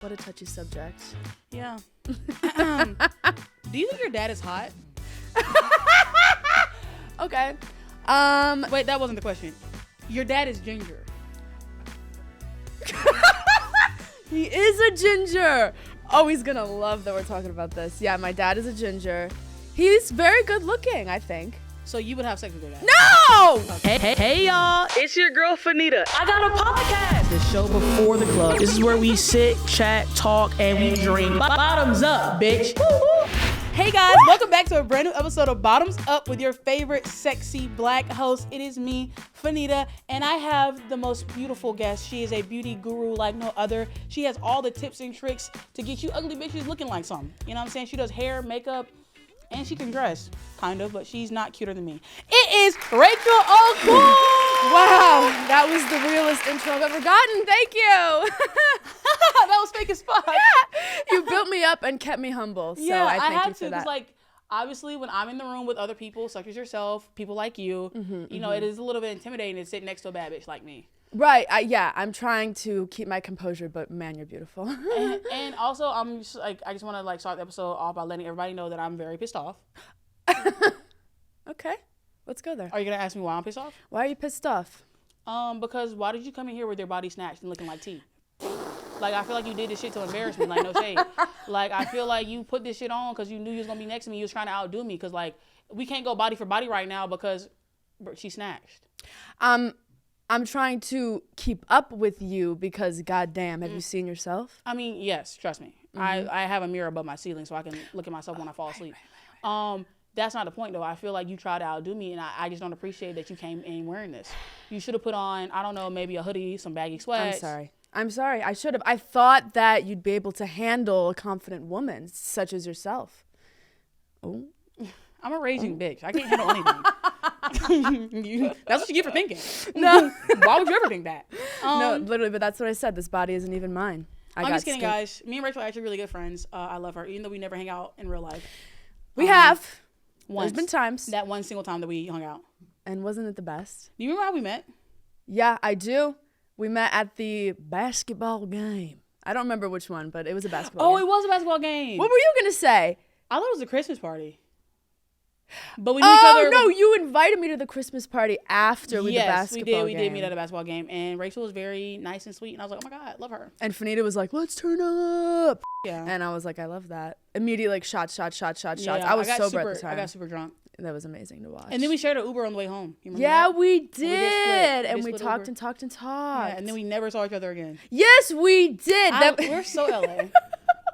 What a touchy subject. Yeah. Do you think your dad is hot? Okay. Wait, that wasn't the question. Your dad is ginger. He is a ginger. Oh, he's gonna love that we're talking about this. Yeah, my dad is a ginger. He's very good looking, I think. So you would have sex with your dad? No! Hey y'all, it's your girl Fannita. I got a podcast. The show before the club. This is where we sit, chat, talk, and we drink. Bottoms up, bitch. Woo-hoo. Hey guys, welcome back to a brand new episode of Bottoms Up with your favorite sexy black host. It is me, Fannita, and I have the most beautiful guest. She is a beauty guru like no other. She has all the tips and tricks to get you ugly bitches looking like something. You know what I'm saying? She does hair, makeup, and she can dress, kind of, but she's not cuter than me. It is Rachel OCool! Wow, that was the realest intro I've ever gotten. Thank you. That was fake as fuck. You built me up and kept me humble. So Yeah, I thank had you for to, that. because like, obviously when I'm in the room with other people, such as yourself, people like you, you know, it is a little bit intimidating to sit next to a bad bitch like me. Right. I'm trying to keep my composure, but man, you're beautiful. and also, I'm just, like, I just want to like start the episode off by letting everybody know that I'm very pissed off. Okay, let's go there. Are you gonna ask me why I'm pissed off? Why are you pissed off? Because why did you come in here with your body snatched and looking like tea? Like, I feel like you did this shit to embarrass me, like, no shade. Like, I feel like you put this shit on because you knew you was gonna be next to me. You was trying to outdo me because, like, we can't go body for body right now because she snatched. I'm trying to keep up with you because, goddamn, have you seen yourself? I mean, yes, trust me. I have a mirror above my ceiling so I can look at myself when I fall asleep. That's not the point, though. I feel like you tried to outdo me, and I just don't appreciate that you came in wearing this. You should have put on, I don't know, maybe a hoodie, some baggy sweats. I'm sorry. I should have. I thought that you'd be able to handle a confident woman such as yourself. Oh. I'm a raging bitch. I can't handle anything. That's what you get for thinking. No. Why would you ever think that? No, literally, but that's what I said. This body isn't even mine. I'm just kidding, guys. Me and Rachel are actually really good friends. I love her, even though we never hang out in real life. We have. Once. There's been times. That one single time that we hung out. And wasn't it the best? Do you remember how we met? Yeah, I do. We met at the basketball game. I don't remember which one, but it was a basketball game. It was a basketball game. What were you going to say? I thought it was a Christmas party. But we knew each other. Oh, no, you invited me to the Christmas party after the basketball game. Yes, we did meet at a basketball game. And Rachel was very nice and sweet. And I was like, oh my God, love her. And Fannita was like, let's turn up. Yeah. And I was like, I love that. Immediately, like, shots. Yeah, I was sober at the time. I got super drunk. That was amazing to watch. And then we shared an Uber on the way home. You remember that? We did. And we split talked Uber. and talked and talked. Yeah, and then we never saw each other again. Yes, we did. We're so LA.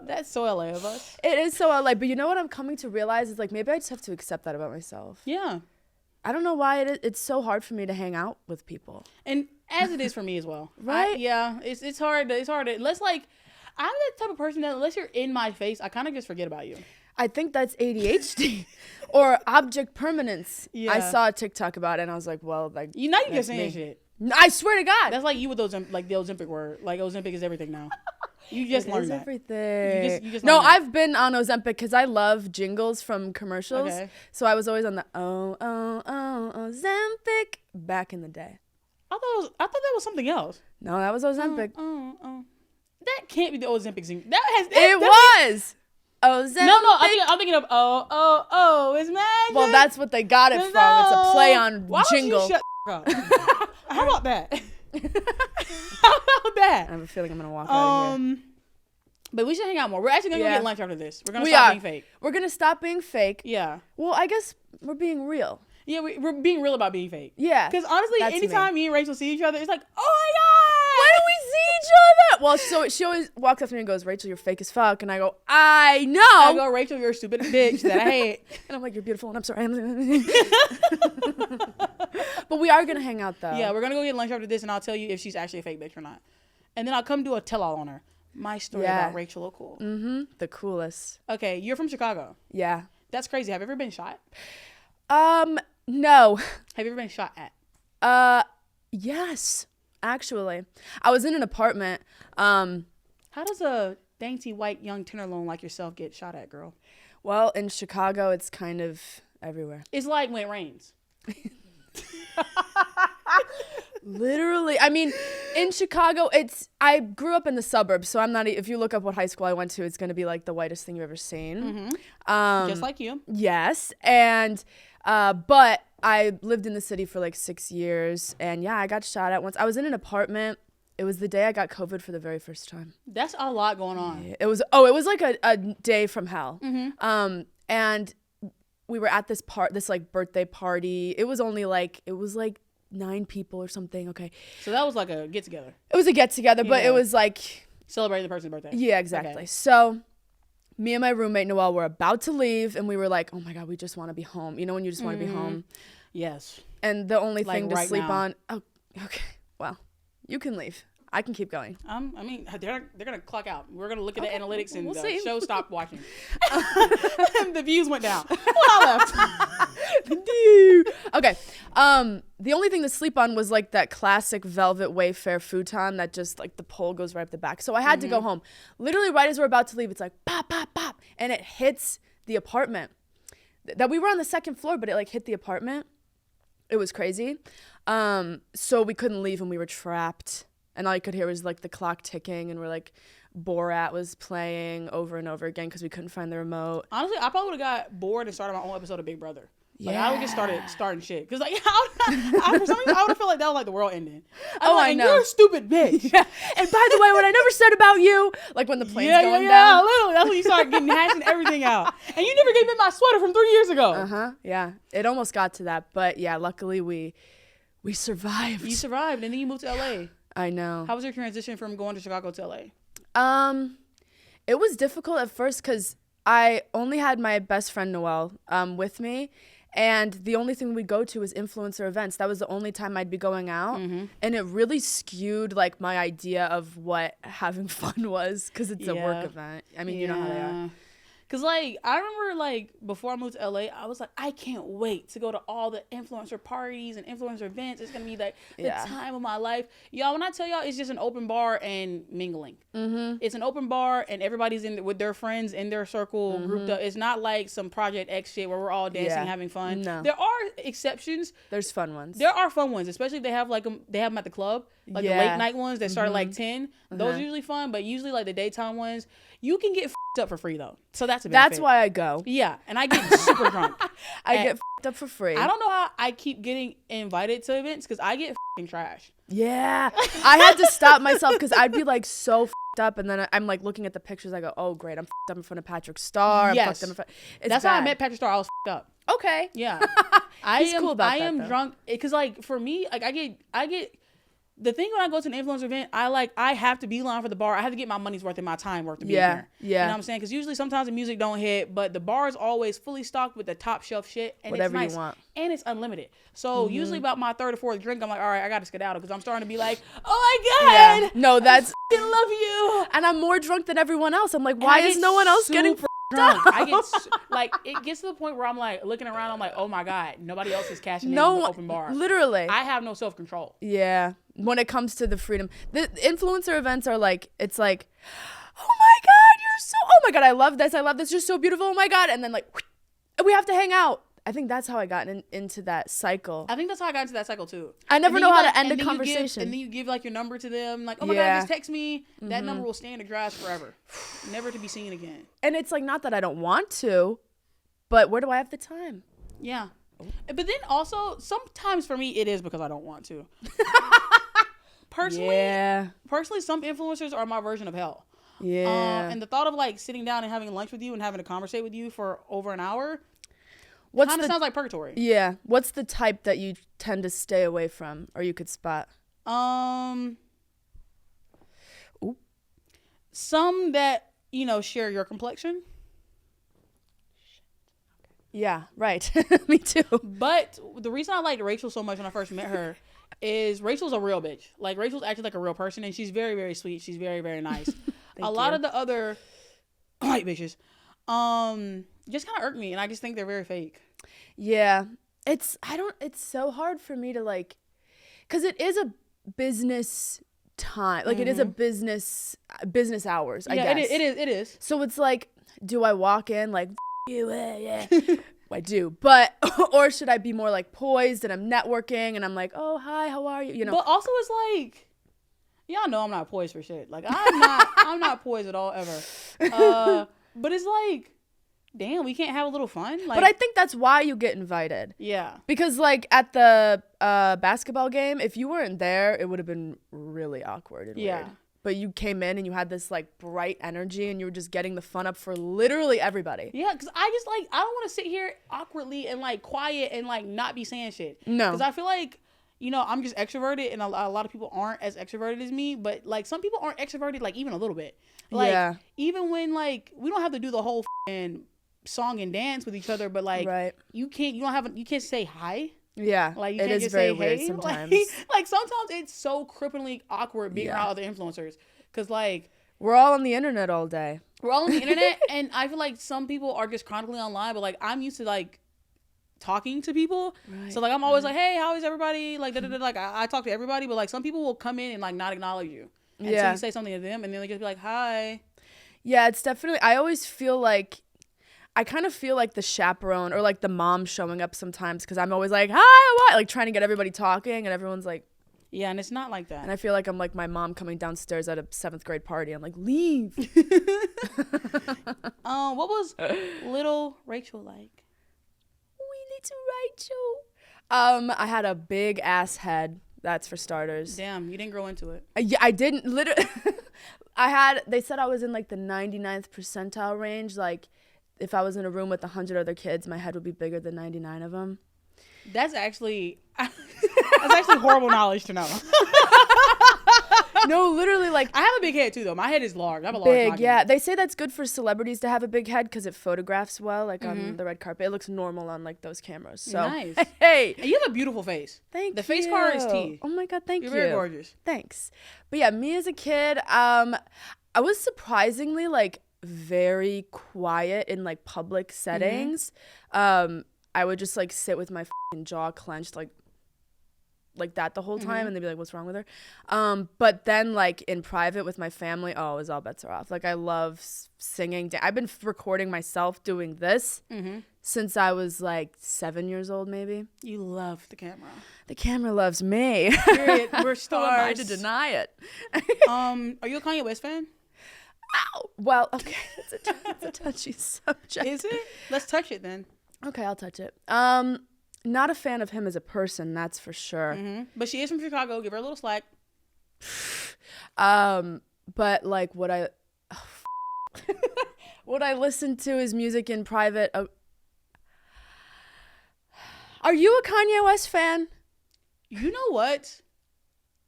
That's so LA of us. It is so LA. But you know what I'm coming to realize is, like, maybe I just have to accept that about myself. Yeah. I don't know why it's so hard for me to hang out with people. And as it is for me as well. Right? It's hard. Unless, like, I'm the type of person that unless you're in my face, I kind of just forget about you. I think that's ADHD or object permanence. Yeah. I saw a TikTok about it and I was like, well, like, You just saying shit. I swear to God. That's like you with those, like the Ozempic word. Like Ozempic is everything now. You just learned that. Everything. You just no, learned that. I've been on Ozempic because I love jingles from commercials. Okay. So I was always on the Ozempic back in the day. I thought that was something else. No, that was Ozempic. That can't be the Ozempic thing. It was Ozempic. No, I'm thinking of it's magic. Well, that's what they got it from. It's a play on Why jingle. Don't you shut up? How about that? How about that? I have a feeling I'm gonna walk out of here. But we should hang out more. We're actually gonna go get lunch after this. We're gonna We stop are. being fake. We're gonna stop being fake. Yeah. Well, I guess we're being real. Yeah, we're being real about being fake. Yeah. Because honestly, That's anytime me and Rachel see each other, it's like, oh my Why God. do we see each other? Well, so she always walks up to me and goes, Rachel, you're fake as fuck. And I go, I know. I go, Rachel, you're a stupid bitch that I hate. And I'm like, you're beautiful and I'm sorry. But we are going to hang out though. Yeah, we're going to go get lunch after this and I'll tell you if she's actually a fake bitch or not. And then I'll come do a tell-all on her. My story about Rachel OCool. Mm-hmm. The coolest. Okay, you're from Chicago. Yeah. That's crazy. Have you ever been shot? No. Have you ever been shot at? Yes, actually. I was in an apartment. How does a dainty white young tenderloin like yourself get shot at, girl? Well, in Chicago, it's kind of everywhere. It's like when it rains. Literally. I mean, in Chicago, I grew up in the suburbs, so I'm not, if you look up what high school I went to, it's going to be like the whitest thing you've ever seen. Just like you. Yes. And, but I lived in the city for like 6 years, and yeah, I got shot at once. I was in an apartment. It was the day I got COVID for the very first time. That's a lot going on. Yeah, it was like a day from hell. And we were at this like birthday party. It was like 9 people or something. Okay. So that was like a get together. It was a get together, but it was like celebrating the person's birthday. Yeah, exactly. Okay. So me and my roommate Noelle were about to leave, and we were like, "Oh my god, we just want to be home." You know when you just want to be home. Yes. And the only thing to right sleep now. on. Oh, okay. Well, you can leave. I can keep going. I mean, they're gonna clock out. We're gonna look at the analytics, and we'll the see. show stopped watching. The views went down. Well, I left. Okay. The only thing to sleep on was like that classic velvet Wayfair futon that just like the pole goes right up the back. So I had to go home. Literally right as we're about to leave, it's like pop, pop, pop, and it hits the apartment. That we were on the second floor, but it like hit the apartment. It was crazy. So we couldn't leave, and we were trapped. And all you could hear was like the clock ticking, and we're like, Borat was playing over and over again because we couldn't find the remote. Honestly, I probably would have got bored and started my own episode of Big Brother. Like, Yeah. I would just starting shit. Because, like, for some reason, I would have felt like that was, like, the world ending. I know. You're a stupid bitch. Yeah. And by the way, what I never said about you, like when the plane's going Yeah, down. literally. That's when you start getting hashing everything out. And you never gave me my sweater from 3 years ago. Yeah. It almost got to that. But yeah, luckily we survived. You survived, and then you moved to LA. I know. How was your transition from going to Chicago to LA? It was difficult at first because I only had my best friend Noelle with me, and the only thing we'd go to was influencer events. That was the only time I'd be going out, and it really skewed like my idea of what having fun was because it's a work event. I mean, you know how they are. Cause like I remember like before I moved to LA, I was like, I can't wait to go to all the influencer parties and influencer events. It's gonna be like the time of my life, y'all. When I tell y'all, it's just an open bar and mingling. It's an open bar and everybody's in with their friends in their circle, grouped up. It's not like some Project X shit where we're all dancing, having fun. No. There are exceptions. There's fun ones. There are fun ones, especially if they have they have them at the club, like the late night ones that start at like 10. Those are usually fun, but usually like the daytime ones, you can get up for free though. So that's a benefit. That's why I go. Yeah, and I get super drunk. I get up for free. I don't know how I keep getting invited to events because I get trash. Yeah. I had to stop myself because I'd be like so up, and then I'm like looking at the pictures. I go, oh great, I'm up in front of Patrick Starr. Yes. That's how I met Patrick Starr. I was up. Okay. Yeah. He's cool about that, am though. drunk because like for me, like I get the thing when I go to an influencer event, I have to beeline for the bar. I have to get my money's worth and my time worth to be there. Yeah. You know what I'm saying? Because usually sometimes the music don't hit, but the bar is always fully stocked with the top shelf shit. And whatever it's nice. you want. And it's unlimited. So usually about my third or fourth drink, I'm like, all right, I got to skedaddle because I'm starting to be like, oh my God. Yeah. No, that's. I love you. And I'm more drunk than everyone else. I'm like, why is no one else getting drunk? I get like it gets to the point where I'm like looking around. I'm like, oh my God, nobody else is cashing in on the open bar. Literally. I have no self-control. Yeah. When it comes to the freedom, the influencer events are like, it's like, oh my God, oh my God, I love this. You're so beautiful. Oh my God. And then like, we have to hang out. I think that's how I got into that cycle. I think that's how I got into that cycle too. I never know how to end a conversation. And then you give like your number to them, like, oh my God, just text me. That number will stay in the grass forever, never to be seen again. And it's like, not that I don't want to, but where do I have the time? Yeah. But then also, sometimes for me, it is because I don't want to. Personally, some influencers are my version of hell. Yeah. And the thought of like sitting down and having lunch with you and having a conversation with you for over an hour, kind of sounds like purgatory. Yeah. What's the type that you tend to stay away from, or you could spot? Some that, share your complexion. Yeah, right. Me too. But the reason I liked Rachel so much when I first met her is Rachel's a real bitch. Like, Rachel's acting like a real person, and she's very, very sweet. She's very, very nice. A lot of the other white bitches just kind of irk me, and I just think they're very fake. Yeah. It's so hard for me to like, because it is a business time. Like, it is a business hours, I guess. Yeah, it is. So it's like, do I walk in like, you, yeah. I do, but or should I be more like poised and I'm networking and I'm like, oh hi, how are you? You know. But also it's like, y'all know I'm not poised for shit. Like I'm not poised at all ever. But it's like, damn, we can't have a little fun. Like, but I think that's why you get invited. Yeah. Because like at the basketball game, if you weren't there, it would have been really awkward and weird. But you came in and you had this like bright energy and you were just getting the fun up for literally everybody. Yeah, because I just like, I don't want to sit here awkwardly and like quiet and like not be saying shit. No. Because I feel like, you know, I'm just extroverted and a lot of people aren't as extroverted as me. But like some people aren't extroverted like even a little bit. Like even when like, we don't have to do the whole song and dance with each other, but like you can't say hi. Yeah, like you it can't is just very say weird hey. sometimes. Like sometimes it's so cripplingly awkward being around other influencers because like we're all on the internet all day. We're all on the internet, and I feel like some people are just chronically online, but like I'm used to like talking to people, so like I'm always like, hey, how is everybody? Like like I talk to everybody, but like some people will come in and like not acknowledge you until you say something to them, and then they just be like, hi. Yeah, it's definitely. I always feel like. I kind of feel like the chaperone or like the mom showing up sometimes because I'm always like, hi, what? Like trying to get everybody talking and everyone's like. Yeah, and it's not like that. And I feel like I'm like my mom coming downstairs at a 7th grade party. I'm like, leave. What was little Rachel like? We need to Rachel. I had a big ass head. That's for starters. Damn, you didn't grow into it. Yeah, I didn't. Literally. They said I was in like the 99th percentile range. Like, if I was in a room with 100 other kids, my head would be bigger than 99 of them. That's actually horrible knowledge to know. No, literally, like I have a big head too, though. My head is large. I have a large big. body. Yeah, they say that's good for celebrities to have a big head because it photographs well, like on the red carpet. It looks normal on like those cameras. So nice. Hey, and you have a beautiful face. Thank you. The face card is T. Oh my god, thank you. You're very gorgeous. Thanks. But yeah, me as a kid, I was surprisingly like very quiet in like public settings. I would just like sit with my jaw clenched like that the whole time, and they'd be like, what's wrong with her? But then like in private with my family, oh, it was all bets are off. Like I love singing. I've been recording myself doing this since I was like 7 years old, maybe. You love the camera. The camera loves me. Period. We're stars. Who am I to deny it? Are you a Kanye West fan? Ow. Well, okay, it's a touchy subject. Is it? Let's touch it then. Okay, I'll touch it. Not a fan of him as a person, that's for sure. But she is from Chicago. Give her a little slack. But like would I listen to his music in private? Are you a Kanye West fan? You know what?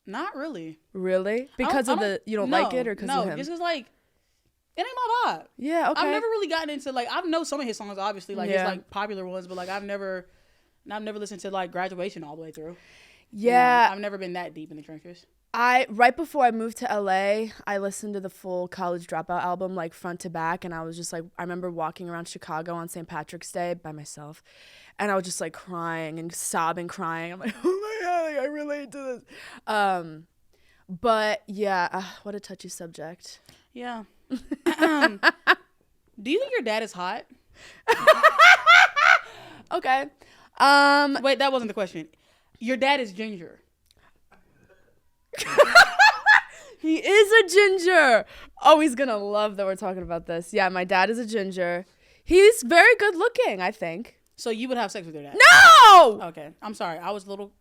Not really. Really? Because you don't like it or because of him? No, just because like it ain't my vibe. Yeah, okay. I've never really gotten into like I know some of his songs, obviously, like his like popular ones, but like I've never listened to like Graduation all the way through. Yeah, you know, I've never been that deep in the trenches. Right before I moved to LA, I listened to the full College Dropout album like front to back, and I was just like, I remember walking around Chicago on St. Patrick's Day by myself, and I was just like crying and sobbing, crying. I'm like, oh my god, like, I relate to this. But yeah, what a touchy subject. Yeah. Do you think your dad is hot? Okay. Wait, that wasn't the question. Your dad is ginger. He is a ginger. Oh, he's gonna love that we're talking about this. Yeah, my dad is a ginger. He's very good looking, I think. So you would have sex with your dad? No! Okay. I'm sorry. I was a little,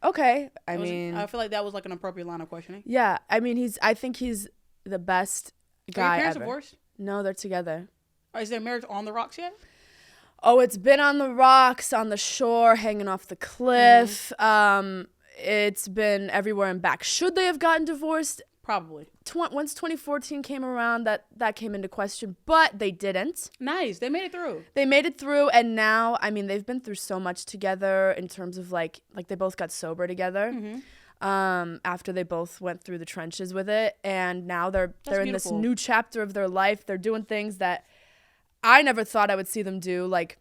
Okay. I feel like that was like an appropriate line of questioning. Yeah. I mean, I think he's the best guy Are your parents ever. divorced? No, they're together. Is their marriage on the rocks yet? Oh, it's been on the rocks, on the shore, hanging off the cliff. It's been everywhere and back. Should they have gotten divorced? Probably. Once 2014 came around, that came into question, but they didn't. Nice. They made it through. They made it through, and now, I mean, they've been through so much together in terms of like they both got sober together. After they both went through the trenches with it, and now they're in this new chapter of their life. They're doing things that I never thought I would see them do, like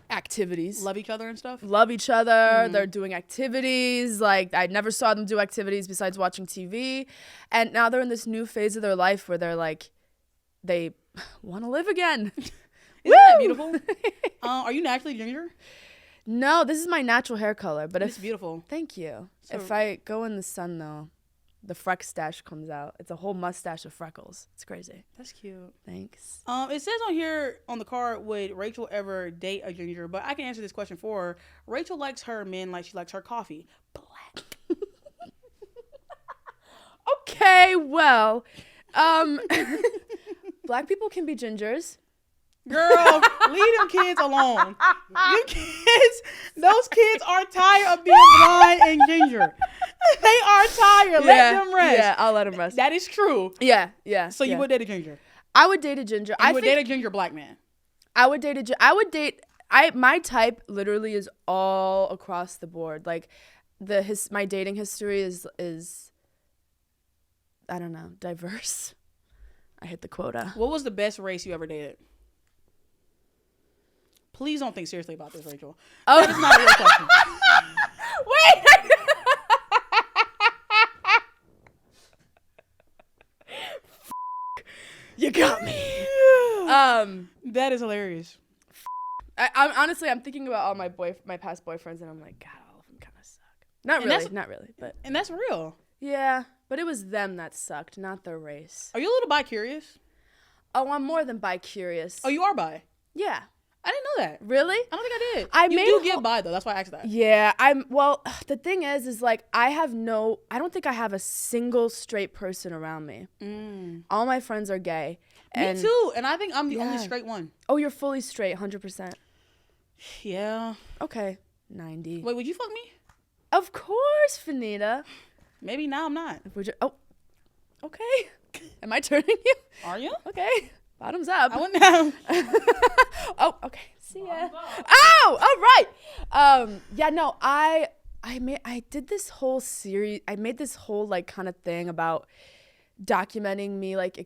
activities. Love each other and stuff? Love each other. They're doing activities. Like, I never saw them do activities besides watching TV. And now they're in this new phase of their life where they're like, they want to live again. Isn't that beautiful? Are you naturally ginger? No, this is my natural hair color. But It's beautiful. Thank you. So, if I go in the sun, though, the freck stash comes out. It's a whole mustache of freckles. It's crazy. That's cute. Thanks. It says on here on the card, would Rachel ever date a ginger? But I can answer this question for her. Rachel likes her men like she likes her coffee. Black. Okay, well, black people can be gingers. Girl, leave them kids alone. Those kids are tired of being blind and ginger. They are tired. Let them rest. Yeah, I'll let them rest. That is true. Yeah. So you would date a ginger? I would date a ginger. I would date a ginger black man. I would date my type literally is all across the board. Like my dating history is I don't know, diverse. I hit the quota. What was the best race you ever dated? Please don't think seriously about this, Rachel. Oh. That is not a real question. Wait. You got me. That is hilarious. I'm honestly, I'm thinking about all my past boyfriends, and I'm like, God, all of them kind of suck. Not really, but. And that's real. Yeah, but it was them that sucked, not their race. Are you a little bi-curious? Oh, I'm more than bi-curious. Oh, you are bi? Yeah. I didn't know that. Really? I don't think I did. You do get bi, though. That's why I asked that. Yeah, the thing is like, I don't think I have a single straight person around me. All my friends are gay. Me too, and I think I'm the only straight one. Oh, you're fully straight, 100%. Yeah. Okay, 90. Wait, would you fuck me? Of course, Fannita. Maybe now I'm not. Okay. Am I turning you? Are you? Okay. Bottoms up. I went down. Oh, okay. See ya. Oh, all right. Yeah, no, I did this whole series. I made this whole like kind of thing about documenting me like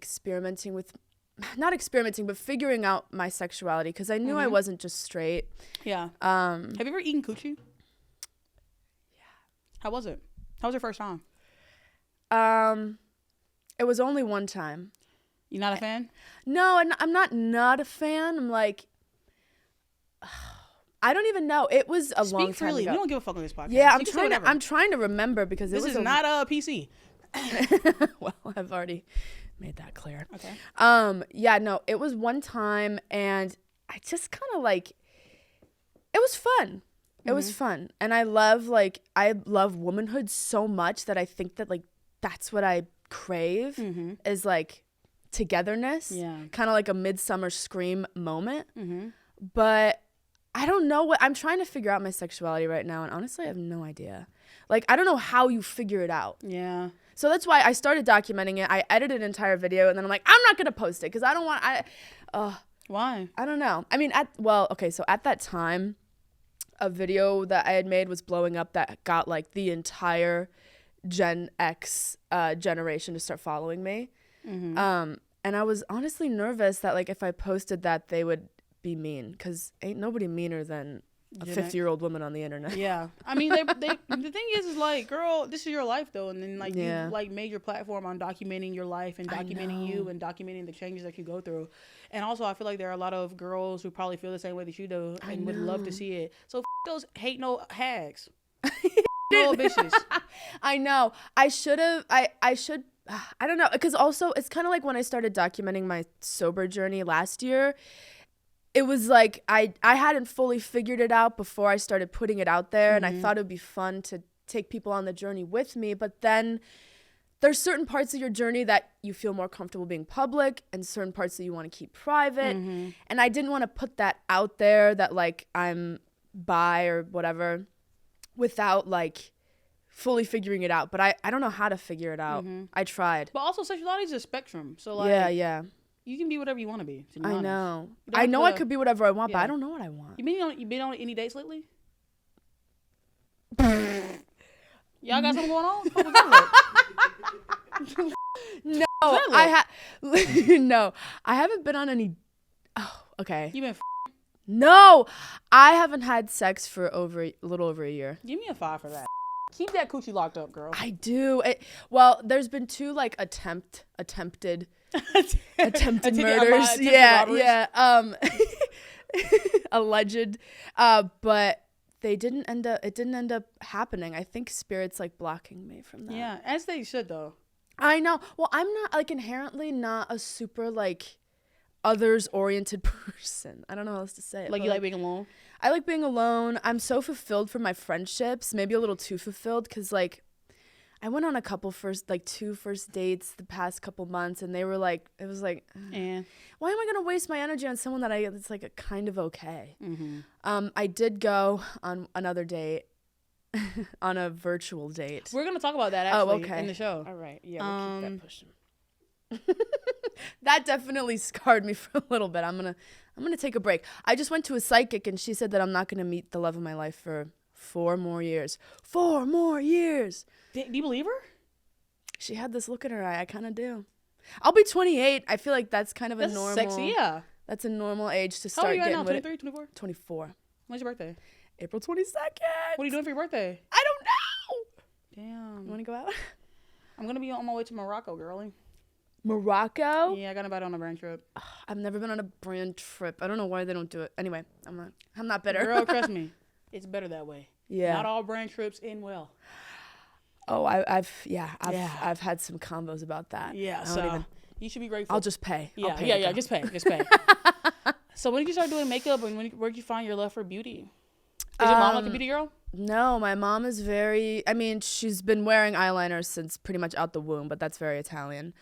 not experimenting, but figuring out my sexuality because I knew I wasn't just straight. Yeah. Have you ever eaten coochie? Yeah. How was it? How was your first time? It was only one time. You not a fan? No, I'm not a fan. I'm like, I don't even know. It was a long time freely. ago. We don't give a fuck on this podcast. Yeah, I'm trying to remember because this is not a PC. Well, I've already made that clear. Okay. Yeah, no, it was one time and I just kind of like, it was fun. It was fun. And I love womanhood so much that I think that like, that's what I crave is like togetherness. Yeah. Kind of like a Midsummer Scream moment. But I don't know I'm trying to figure out my sexuality right now. And honestly, I have no idea. Like, I don't know how you figure it out. Yeah. So that's why I started documenting it. I edited an entire video and then I'm like, I'm not going to post it because I don't want, why? I don't know. I mean, so at that time, a video that I had made was blowing up that got like the entire Gen X generation to start following me. And I was honestly nervous that like if I posted that, they would be mean because ain't nobody meaner than a 50-year-old woman on the internet. Yeah. I mean, the thing is like, girl, this is your life though. And then like, you like made your platform on documenting your life and documenting you and documenting the changes that you go through. And also I feel like there are a lot of girls who probably feel the same way that you do and would love to see it. So those hate no hags. No bitches. I know. I should, I don't know. Cause also it's kind of like when I started documenting my sober journey last year, it was like I hadn't fully figured it out before I started putting it out there. And I thought it would be fun to take people on the journey with me. But then there's certain parts of your journey that you feel more comfortable being public and certain parts that you want to keep private. And I didn't want to put that out there that like I'm bi or whatever without like fully figuring it out. But I don't know how to figure it out. I tried. But also sexuality is a spectrum. So like, yeah. You can be whatever you want to be. To be I honest. know. I know I could be whatever I want, but I don't know what I want. You been on any dates lately? Y'all got something going on? What was that No, no, I haven't been on any. Oh, okay. You been? No, I haven't had sex for a little over a year. Give me a 5 for that. Keep that coochie locked up, girl. I do. Well, there's been 2 like attempted murders. Attempted Yeah. robberies. alleged, but it didn't end up happening. I think spirit's like blocking me from that. Yeah, as they should though. I know. Well, I'm not like inherently not a super like others oriented person. I don't know how else to say it. Like you like being alone? I like being alone. I'm so fulfilled for my friendships, maybe a little too fulfilled, because like I went on a couple two first dates the past couple months, and they were like, it was like, why am I gonna waste my energy on someone it's like a kind of okay. I did go on another date, on a virtual date. We're gonna talk about that actually in the show. All right, yeah, we'll keep that pushing. That definitely scarred me for a little bit. I'm gonna take a break. I just went to a psychic, and she said that I'm not gonna meet the love of my life for 4 more years. 4 more years. Do you believe her? She had this look in her eye. I kind of do. I'll be 28. I feel like that's kind of a normal. Sexy, yeah. That's a normal age to start getting with it. How old are you getting right now? 23, 24? 24. When's your birthday? April 22nd. What are you doing for your birthday? I don't know. Damn. You want to go out? I'm gonna be on my way to Morocco, girlie. Morocco? Yeah, I got invited on a brand trip. I've never been on a brand trip. I don't know why they don't do it. Anyway, I'm not bitter. Girl, trust me, it's better that way. Yeah. Not all brand trips end well. Oh, I've had some combos about that. Yeah, so you should be grateful. I'll just pay. Yeah, just pay. So when did you start doing makeup, and where did you find your love for beauty? Is your mom like a beauty girl? No, my mom is she's been wearing eyeliner since pretty much out the womb, but that's very Italian.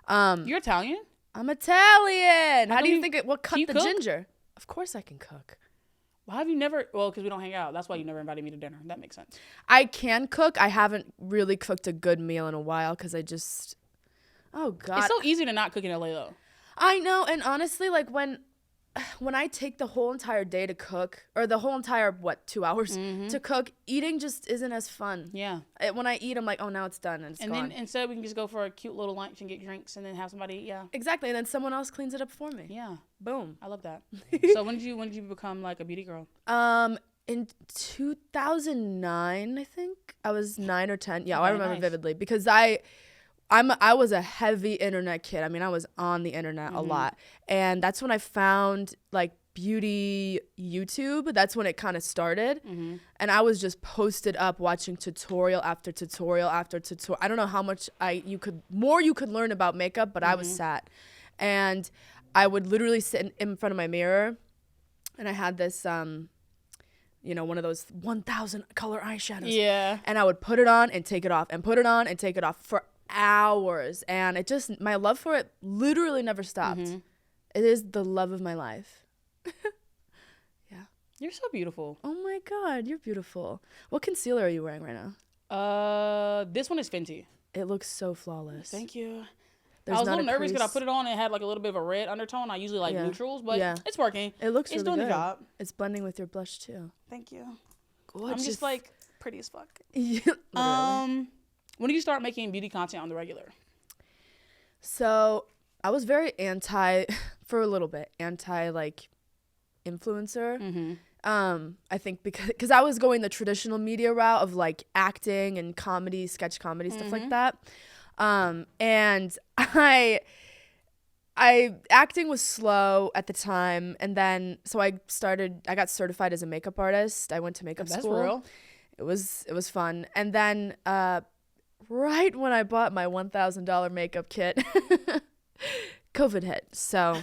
You're Italian? I'm Italian. How do you think what cut the cook? ginger? Of course I can cook. Why have you never? Well, because we don't hang out. That's why you never invited me to dinner. That makes sense. I can cook. I haven't really cooked a good meal in a while because oh God. It's so easy to not cook in LA though. I know, and honestly, like when I take the whole entire day to cook, or the whole entire 2 hours to cook, eating just isn't as fun. Yeah. When I eat, I'm like, oh, now it's done and it's gone. Then instead we can just go for a cute little lunch and get drinks and then have somebody eat. Yeah. Exactly, and then someone else cleans it up for me. Yeah. Boom. I love that. So when did you become like a beauty girl? In 2009, I think I was 9 or 10. Yeah, I remember vividly because I was a heavy internet kid. I mean, I was on the internet a lot. And that's when I found like beauty YouTube. That's when it kind of started. And I was just posted up watching tutorial after tutorial after tutorial. I don't know how much you could learn about makeup, but I was sat. And I would literally sit in front of my mirror, and I had this one of those 1,000 color eyeshadows. Yeah. And I would put it on and take it off and put it on and take it off for hours, and my love for it literally never stopped. It is the love of my life. Yeah. You're so beautiful. Oh my God, you're beautiful. What concealer are you wearing right now? This one is Fenty. It looks so flawless. Thank you. There's I was a not little nervous because I crease. put it on and it had like a little bit of a red undertone. I usually like neutrals, but it's working. It looks it's really doing good. the job. It's blending with your blush too. Thank you. Gorgeous. I'm just like pretty as fuck. Literally. When did you start making beauty content on the regular? So I was very for a little bit, like influencer. I think because I was going the traditional media route of like acting and comedy, sketch comedy, stuff like that. And acting was slow at the time. And then, so I got certified as a makeup artist. I went to makeup school. That's real. It was fun. And then, right when I bought my $1,000 makeup kit, COVID hit. So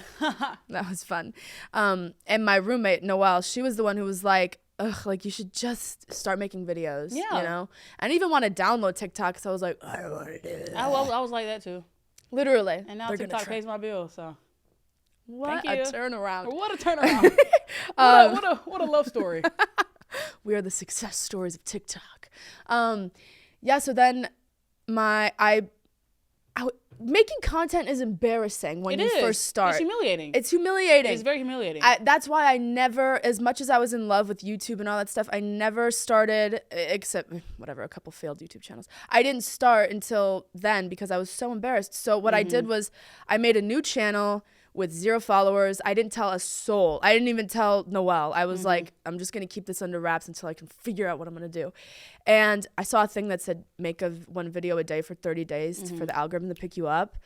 that was fun. And my roommate, Noelle, she was the one who was like, ugh, like you should just start making videos, you know? I didn't even want to download TikTok, so I was like, I don't want to do that. I was like that too. Literally. And now TikTok pays my bills, so. What a turnaround. What a turnaround. What a love story. We are the success stories of TikTok. Yeah, so then making content is embarrassing when you first start. It's humiliating. It's humiliating. It's very humiliating. That's why I never, as much as I was in love with YouTube and all that stuff, I never started, except whatever, a couple failed YouTube channels. I didn't start until then because I was so embarrassed. So what I did was I made a new channel with 0 followers. I didn't tell a soul. I didn't even tell Noelle. I was like, I'm just going to keep this under wraps until I can figure out what I'm going to do. And I saw a thing that said make one video a day for 30 days for the algorithm to pick you up.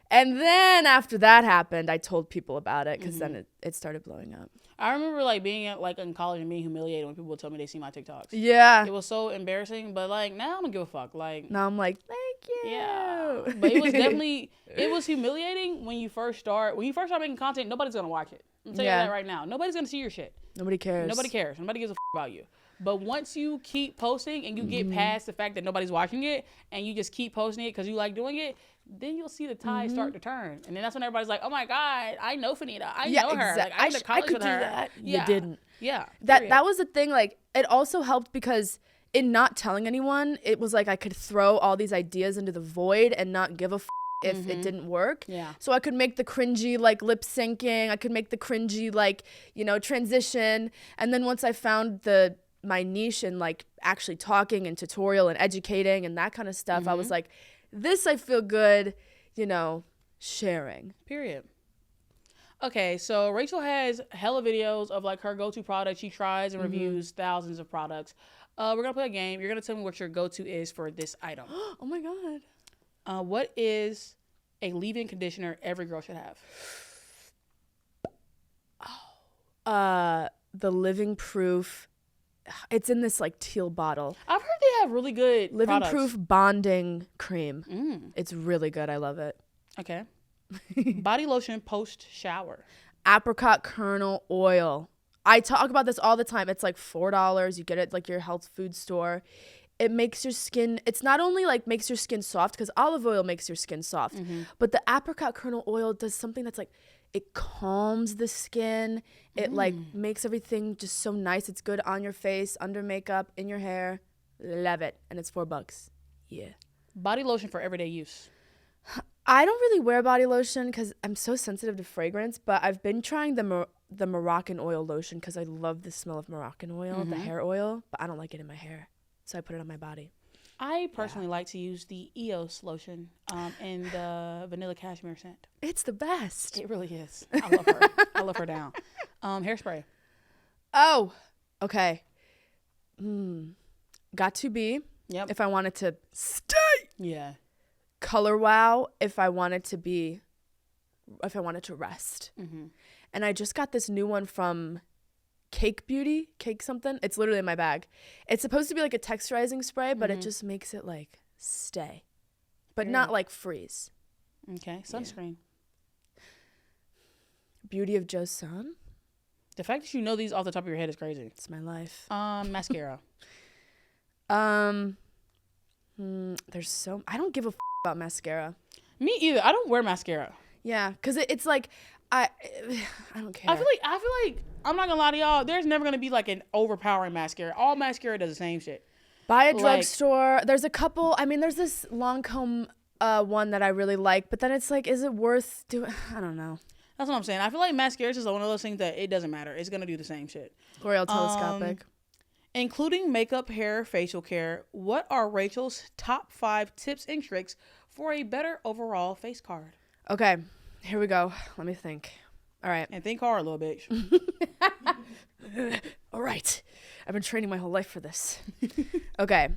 And then after that happened, I told people about it because then it started blowing up. I remember like being at, like in college and being humiliated when people would tell me they see my TikToks. Yeah. It was so embarrassing, but like now I don't give a fuck. Like Now I'm like, thank you. yeah, but it was definitely humiliating when you first start making content. Nobody's gonna watch it. I'm telling you that right now. Nobody's gonna see your shit. Nobody cares. Nobody cares. Nobody gives a about you. But once you keep posting and you get past the fact that nobody's watching it and you just keep posting it because you like doing it, then you'll see the tide start to turn. And then that's when everybody's like, oh my God, I know Fannita. I know her. Exactly. Like, I went to college with her. That. Yeah. You didn't. Yeah. That was the thing. Like, it also helped because in not telling anyone, it was like I could throw all these ideas into the void and not give a if it didn't work. Yeah. So I could make the cringy like lip syncing. I could make the cringy like, transition. And then once I found my niche in like actually talking and tutorial and educating and that kind of stuff, I was like, this I feel good, sharing. Period. Okay, so Rachel has hella videos of like her go-to products. She tries and reviews thousands of products. We're gonna play a game. You're gonna tell me what your go-to is for this item. Oh my God. What is a leave-in conditioner every girl should have? The Living Proof. It's in this like teal bottle. I've heard they have really good Living products. Proof bonding cream. It's really good. I love it. Okay. Body lotion post shower. Apricot kernel oil. I talk about this all the time. It's like $4. You get it like your health food store. It makes your skin, it's not only like makes your skin soft, because olive oil makes your skin soft, but the apricot kernel oil does something that's like, it calms the skin. It like makes everything just so nice. It's good on your face, under makeup, in your hair. Love it. And it's $4. Yeah. Body lotion for everyday use. I don't really wear body lotion because I'm so sensitive to fragrance, but I've been trying the Moroccan oil lotion because I love the smell of Moroccan oil, the hair oil, but I don't like it in my hair. So I put it on my body. I personally like to use the EOS lotion and the vanilla cashmere scent. It's the best. It really is. I love her. I love her down. Hairspray. Oh, okay. Got to be. Yep. If I wanted to stay. Yeah. Color Wow if I wanted to rest. And I just got this new one from Cake something. It's literally in my bag. It's supposed to be like a texturizing spray, but it just makes it like stay, but not like freeze. Okay. Sunscreen. Beauty of Joseon. The fact that you know these off the top of your head is crazy. It's my life. Mascara. There's so I don't give a about mascara. Me either. I don't wear mascara. Yeah, because it's like I don't care. I feel like I'm not gonna lie to y'all. There's never gonna be like an overpowering mascara. All mascara does the same shit. Buy a drugstore. There's a couple. I mean, there's this Lancome one that I really like, but then it's like, is it worth doing? I don't know. That's what I'm saying. I feel like mascara is just one of those things that it doesn't matter. It's gonna do the same shit. L'Oreal Telescopic. Including makeup, hair, facial care, what are Rachel's top 5 tips and tricks for a better overall face card? Okay, here we go. Let me think. All right. And think hard, little bitch. All right. I've been training my whole life for this. Okay.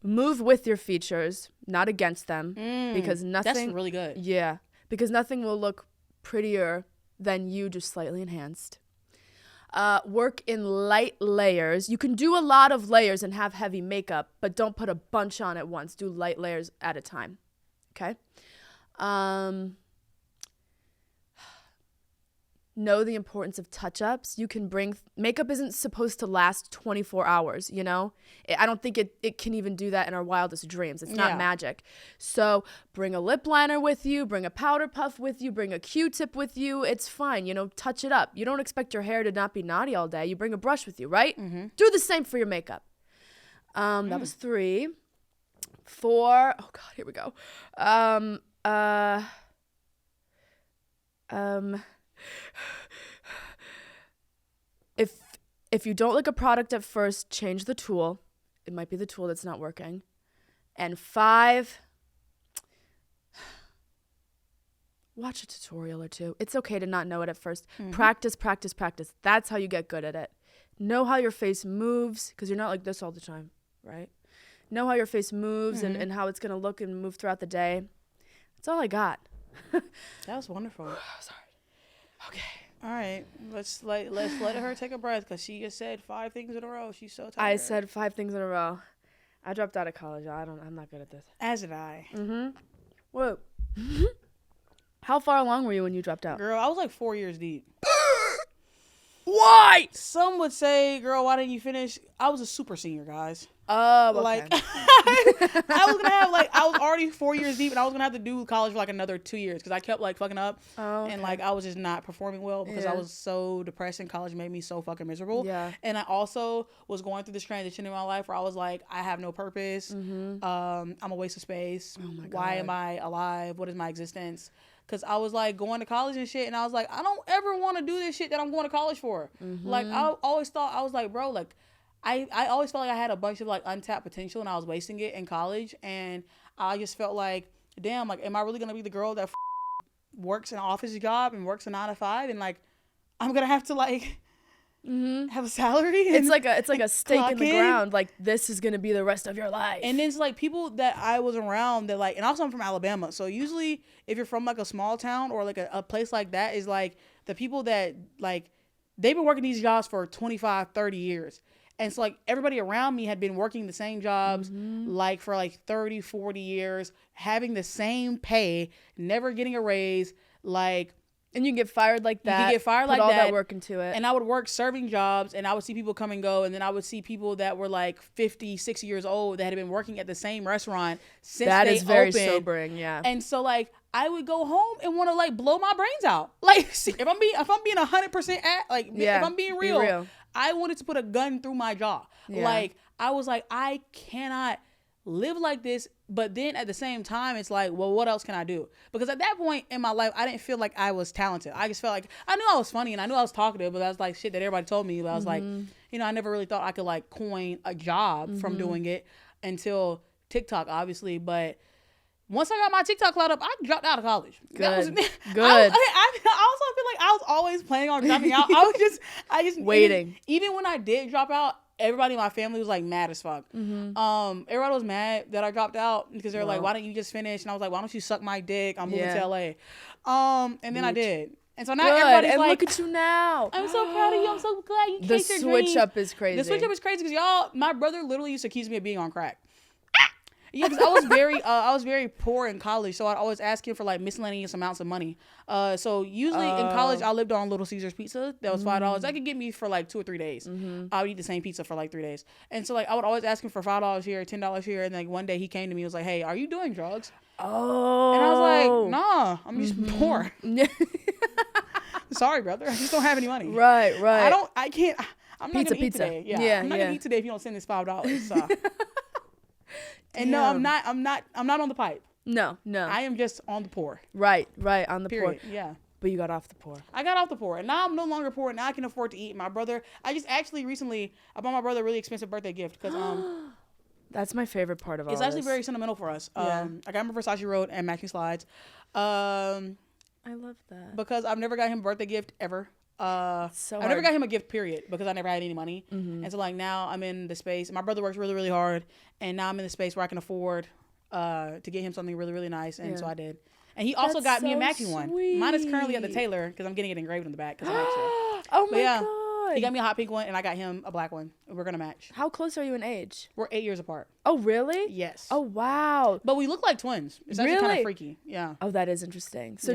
Move with your features, not against them, because nothing. That's really good. Yeah, because nothing will look prettier than you just slightly enhanced. Work in light layers. You can do a lot of layers and have heavy makeup, but don't put a bunch on at once. Do light layers at a time. Okay? Know the importance of touch-ups. You can bring makeup isn't supposed to last 24 hours, you know? I don't think it can even do that in our wildest dreams. It's not magic. So bring a lip liner with you, bring a powder puff with you, bring a Q-tip with you. It's fine, you know, touch it up. You don't expect your hair to not be naughty all day. You bring a brush with you, right? Do the same for your makeup. That was 3. 4, oh God, here we go. If you don't like a product at first, change the tool. It might be the tool that's not working. And 5, watch a tutorial or 2. It's okay to not know it at first. Practice. That's how you get good at it. Know how your face moves, because you're not like this all the time, right? Know how your face moves and how it's going to look and move throughout the day. That's all I got. That was wonderful. Sorry. Okay. All right, let's let her take a breath because she just said 5 things in a row. She's so tired. I said 5 things in a row. I dropped out of college. I'm not good at this. As did I. Whoa. How far along were you when you dropped out? Girl, I was like 4 years deep. Why? Some would say, girl, why didn't you finish? I was a super senior, guys. Oh, okay. Like, I was already 4 years deep, and I was gonna have to do college for like another 2 years because I kept like fucking up, and like I was just not performing well because I was so depressed, and college made me so fucking miserable. Yeah. And I also was going through this transition in my life where I was like, I have no purpose. I'm a waste of space. Oh my God. Why am I alive? What is my existence? Because I was like going to college and shit, and I was like, I don't ever want to do this shit that I'm going to college for. Like I always thought, I was like, bro, like. I always felt like I had a bunch of like untapped potential and I was wasting it in college, and I just felt like, damn, like, am I really gonna be the girl that works an office job and works a 9 to 5, and like I'm gonna have to like have a salary? It's like a stake in the ground. Like, this is gonna be the rest of your life. And then it's like people that I was around that like, and also I'm from Alabama, so usually if you're from like a small town or like a place like that, is like the people that like they've been working these jobs for 25, 30 years. And so, like, everybody around me had been working the same jobs, like, for, like, 30, 40 years, having the same pay, never getting a raise, like... And you can get fired like that. You can get fired like that. Put all that work into it. And I would work serving jobs, and I would see people come and go, and then I would see people that were, like, 50, 60 years old that had been working at the same restaurant since they opened. That is very sobering, yeah. And so, like... I would go home and want to like blow my brains out. Like, see, if I'm being 100% if I'm being real, I wanted to put a gun through my jaw. Yeah. Like, I was like, I cannot live like this. But then at the same time, it's like, well, what else can I do? Because at that point in my life, I didn't feel like I was talented. I just felt like I knew I was funny and I knew I was talkative, but that's like shit that everybody told me. But I was like, you know, I never really thought I could like coin a job from doing it until TikTok, obviously. But once I got my TikTok cloud up, I dropped out of college. Good. I also feel like I was always planning on dropping out. I just waiting. Even when I did drop out, everybody in my family was like mad as fuck. Everybody was mad that I dropped out because they were like, why don't you just finish? And I was like, why don't you suck my dick? I'm moving to LA. And then I did. And so now everybody's and like, look at you now. I'm so proud of you. I'm so glad you chased your The dreams. switch up is crazy. The switch up is crazy because my brother literally used to accuse me of being on crack. Yeah, because I was very poor in college, so I'd always ask him for like miscellaneous amounts of money. So usually in college, I lived on Little Caesars pizza. That was $5. That could get me for like 2 or 3 days. I would eat the same pizza for like 3 days, and so like I would always ask him for $5 here, $10 here, and like one day he came to me and was like, "Hey, are you doing drugs?" Oh, and I was like, "Nah, I'm just poor." Sorry, brother, I just don't have any money. Right. I can't. I'm not gonna eat today. Yeah, I'm not gonna eat today if you don't send this $5. So. And no, I'm not on the pipe. No. I am just on the pour. Right, on the Period. pour. Yeah. But you got off the pour. I got off the pour. And now I'm no longer poor. Now I can afford to eat. My brother, I bought my brother a really expensive birthday gift because that's my favorite part of all this. It's actually very sentimental for us. I got him a Versace robe and matching slides. I love that. Because I've never got him a birthday gift ever. I've never got him a gift, period, because I never had any money. And so like now I'm in the space. My brother works really, really hard, and now I'm in the space where I can afford to get him something really, really nice. And so I did. And he also got me a matching one. Mine is currently at the tailor because I'm getting it engraved on the back because I'm extra. Oh my God. He got me a hot pink one, and I got him a black one. We're gonna match. How close are you in age? We're 8 years apart. Oh really? Yes. Oh wow. But we look like twins. It's actually kind of freaky. Yeah. Oh, that is interesting. So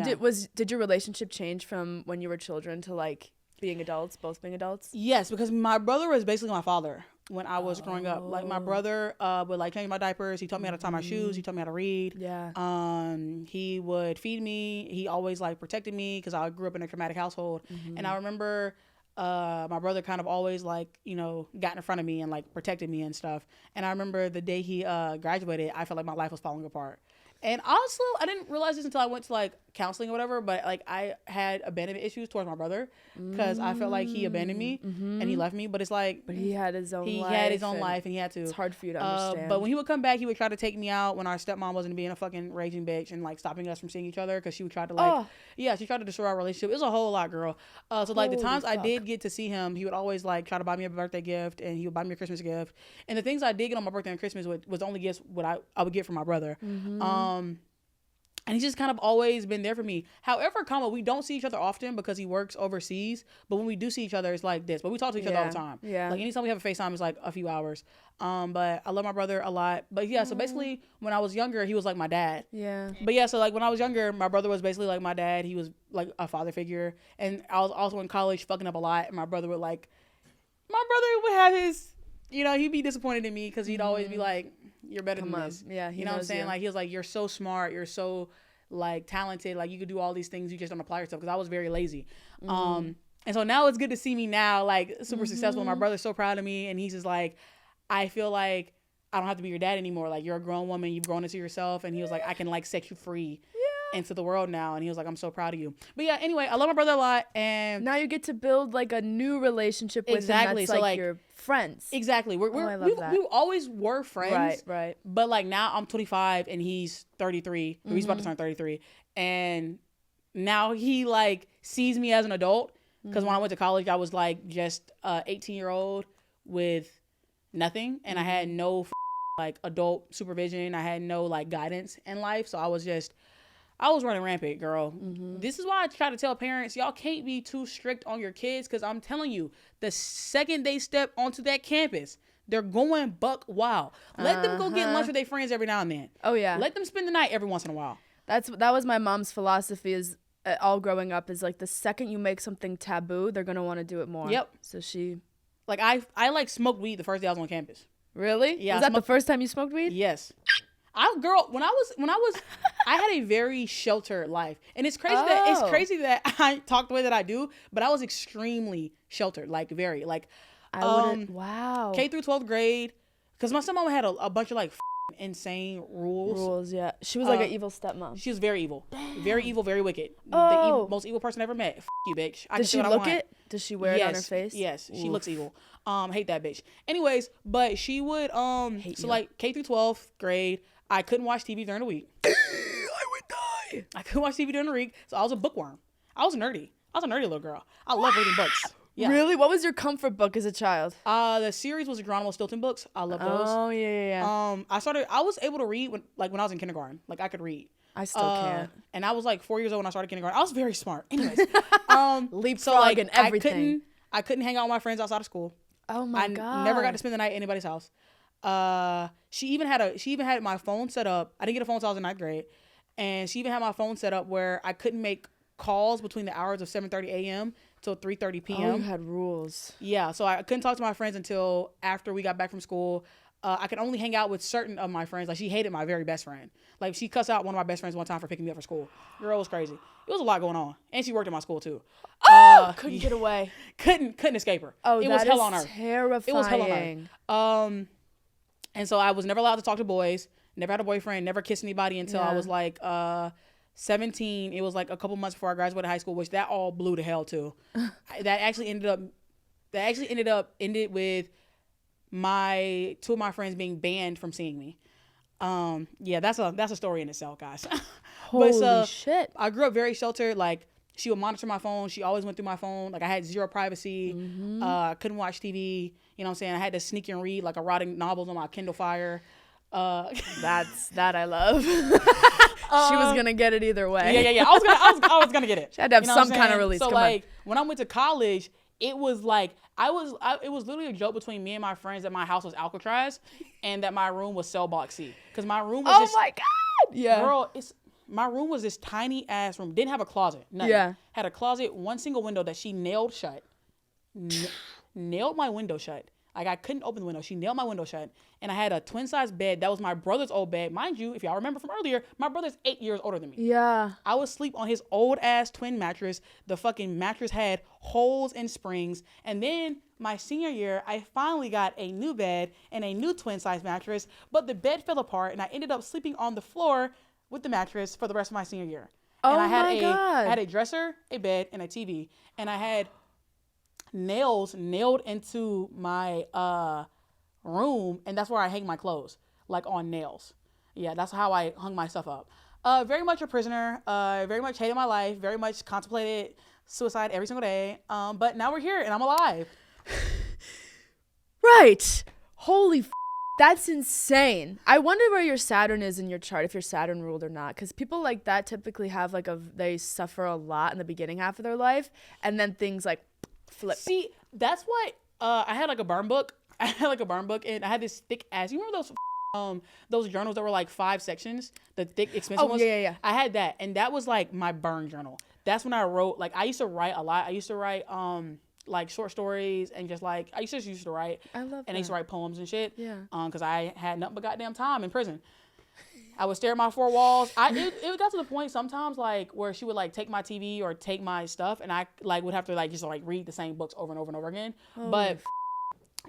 did your relationship change from when you were children to like being adults, both being adults? Yes, because my brother was basically my father when I was growing up. Like my brother would like change my diapers. He taught me how to tie my shoes. He taught me how to read. Yeah. He would feed me. He always like protected me because I grew up in a traumatic household. And I remember my brother kind of always like, you know, got in front of me and like protected me and stuff. And I remember the day he graduated, I felt like my life was falling apart. And also, I didn't realize this until I went to like counseling or whatever, but like I had abandonment issues towards my brother because I felt like he abandoned me and he left me. But it's like, but he had his own life. He had his own life and he had to. It's hard for you to understand. But when he would come back, he would try to take me out when our stepmom wasn't being a fucking raging bitch and like stopping us from seeing each other because she would try to like, she tried to destroy our relationship. It was a whole lot, girl. So like the times I did get to see him, he would always like try to buy me a birthday gift and he would buy me a Christmas gift. And the things I did get on my birthday and Christmas was only gifts what I would get from my brother. And he's just kind of always been there for me. However, we don't see each other often because he works overseas. But when we do see each other, it's like this. But we talk to each other all the time. Yeah. Like anytime we have a FaceTime, it's like a few hours. But I love my brother a lot. But yeah, so basically when I was younger, he was like my dad. Yeah. But yeah, so like when I was younger, my brother was basically like my dad. He was like a father figure. And I was also in college fucking up a lot. And my brother would have his, he'd be disappointed in me because he'd always be like, you're better than this. Yeah, you know what I'm saying? Like, he was like, you're so smart. You're so, like, talented. Like, you could do all these things. You just don't apply yourself. Because I was very lazy. And so now it's good to see me now, like, super successful. My brother's so proud of me. And he's just like, I feel like I don't have to be your dad anymore. Like, you're a grown woman. You've grown into yourself. And he was like, I can, like, set you free into the world now. And he was like, I'm so proud of you. But yeah, anyway, I love my brother a lot. And now you get to build like a new relationship with him that's so like your friends. Exactly. We always were friends. Right. But like now I'm 25 and he's 33. He's about to turn 33. And now he like sees me as an adult. Because when I went to college, I was like just 18-year-old with nothing. And I had no like adult supervision. I had no like guidance in life. So I was running rampant, girl. This is why I try to tell parents, y'all can't be too strict on your kids, because I'm telling you, the second they step onto that campus, they're going buck wild. Let them go get lunch with their friends every now and then. Oh, yeah. Let them spend the night every once in a while. That was my mom's philosophy is all growing up is like the second you make something taboo, they're going to want to do it more. Yep. So she... Like, I like smoked weed the first day I was on campus. Really? Yeah. Was that the first time you smoked weed? Yes. When I had a very sheltered life, and it's crazy that I talk the way that I do, but I was extremely sheltered, like very, like, wow. K through 12th grade, because my stepmom had a bunch of like insane rules. Yeah. She was like an evil stepmom. She was very evil. Damn. Very evil, very wicked. Oh. The most evil person I ever met. You, bitch. Does she look it? Does she wear it on her face? Yes. Oof. She looks evil. Hate that bitch. Anyways, but she would, like K through 12th grade, I couldn't watch TV during the week. I would die. I couldn't watch TV during the week, so I was a bookworm. I was nerdy. I was a nerdy little girl. I love reading books. Yeah. Really? What was your comfort book as a child? The series was the Geronimo Stilton books. I love those. Oh, yeah. I was able to read when I was in kindergarten. Like, I could read. I still can't. And I was like 4 years old when I started kindergarten. I was very smart. Anyways. Leapfrog and everything. I couldn't hang out with my friends outside of school. Oh my God. I never got to spend the night at anybody's house. She even had my phone set up. I didn't get a phone until I was in 9th grade. And she even had my phone set up where I couldn't make calls between the hours of 7:30 a.m. till 3:30 p.m. Oh, you had rules. Yeah, so I couldn't talk to my friends until after we got back from school. I could only hang out with certain of my friends. Like, she hated my very best friend. Like, she cussed out one of my best friends one time for picking me up for school. Girl, it was crazy. It was a lot going on. And she worked at my school, too. Couldn't get away. Couldn't escape her. Oh, it was hell on her. Terrifying. It was hell on her. And so I was never allowed to talk to boys. Never had a boyfriend. Never kissed anybody until I was like 17. It was like a couple months before I graduated high school, which that all blew to hell too. That actually ended with two of my friends being banned from seeing me. Yeah, that's a story in itself, guys. Holy shit. I grew up very sheltered. Like, she would monitor my phone. She always went through my phone. Like, I had zero privacy. Couldn't watch TV. You know what I'm saying? I had to sneak and read like erotic novels on my Kindle Fire. That I love. She was gonna get it either way. Yeah. I was gonna get it. She had to have some kind of release. So like when I went to college, it was like it was literally a joke between me and my friends that my house was Alcatraz and that my room was cell block C. Because my room was my God. Yeah. Girl, my room was this tiny ass room. Didn't have a closet. Nothing. Yeah. Had a closet, one single window that she nailed shut. Nailed my window shut. Like, I couldn't open the window. She nailed my window shut. And I had a twin-size bed. That was my brother's old bed. Mind you, if y'all remember from earlier, my brother's 8 years older than me. Yeah. I would sleep on his old-ass twin mattress. The fucking mattress had holes and springs. And then my senior year, I finally got a new bed and a new twin-size mattress. But the bed fell apart, and I ended up sleeping on the floor with the mattress for the rest of my senior year. Oh, and I had God. I had a dresser, a bed, and a TV. And I had nails nailed into my room, and that's where I hang my clothes, like on nails. Yeah, that's how I hung my stuff up. Very much a prisoner, very much hated my life, very much contemplated suicide every single day. But now we're here and I'm alive. Right. Holy That's insane. I wonder where your Saturn is in your chart, if your Saturn ruled or not. Because people like that typically have they suffer a lot in the beginning half of their life, and then things like flip. See, that's what I had like a burn book. I had like a burn book, and I had this thick ass. You remember those journals that were like 5 sections, the thick, expensive ones? Yeah. I had that, and that was like my burn journal. That's when I wrote. Like I used to write a lot. I used to write like short stories and just like I used to write. I love that. And I used to write poems and shit. Yeah. Because I had nothing but goddamn time in prison. I would stare at my 4 walls. It got to the point sometimes like where she would like take my TV or take my stuff, and I like would have to like just like read the same books over and over and over again. Oh, but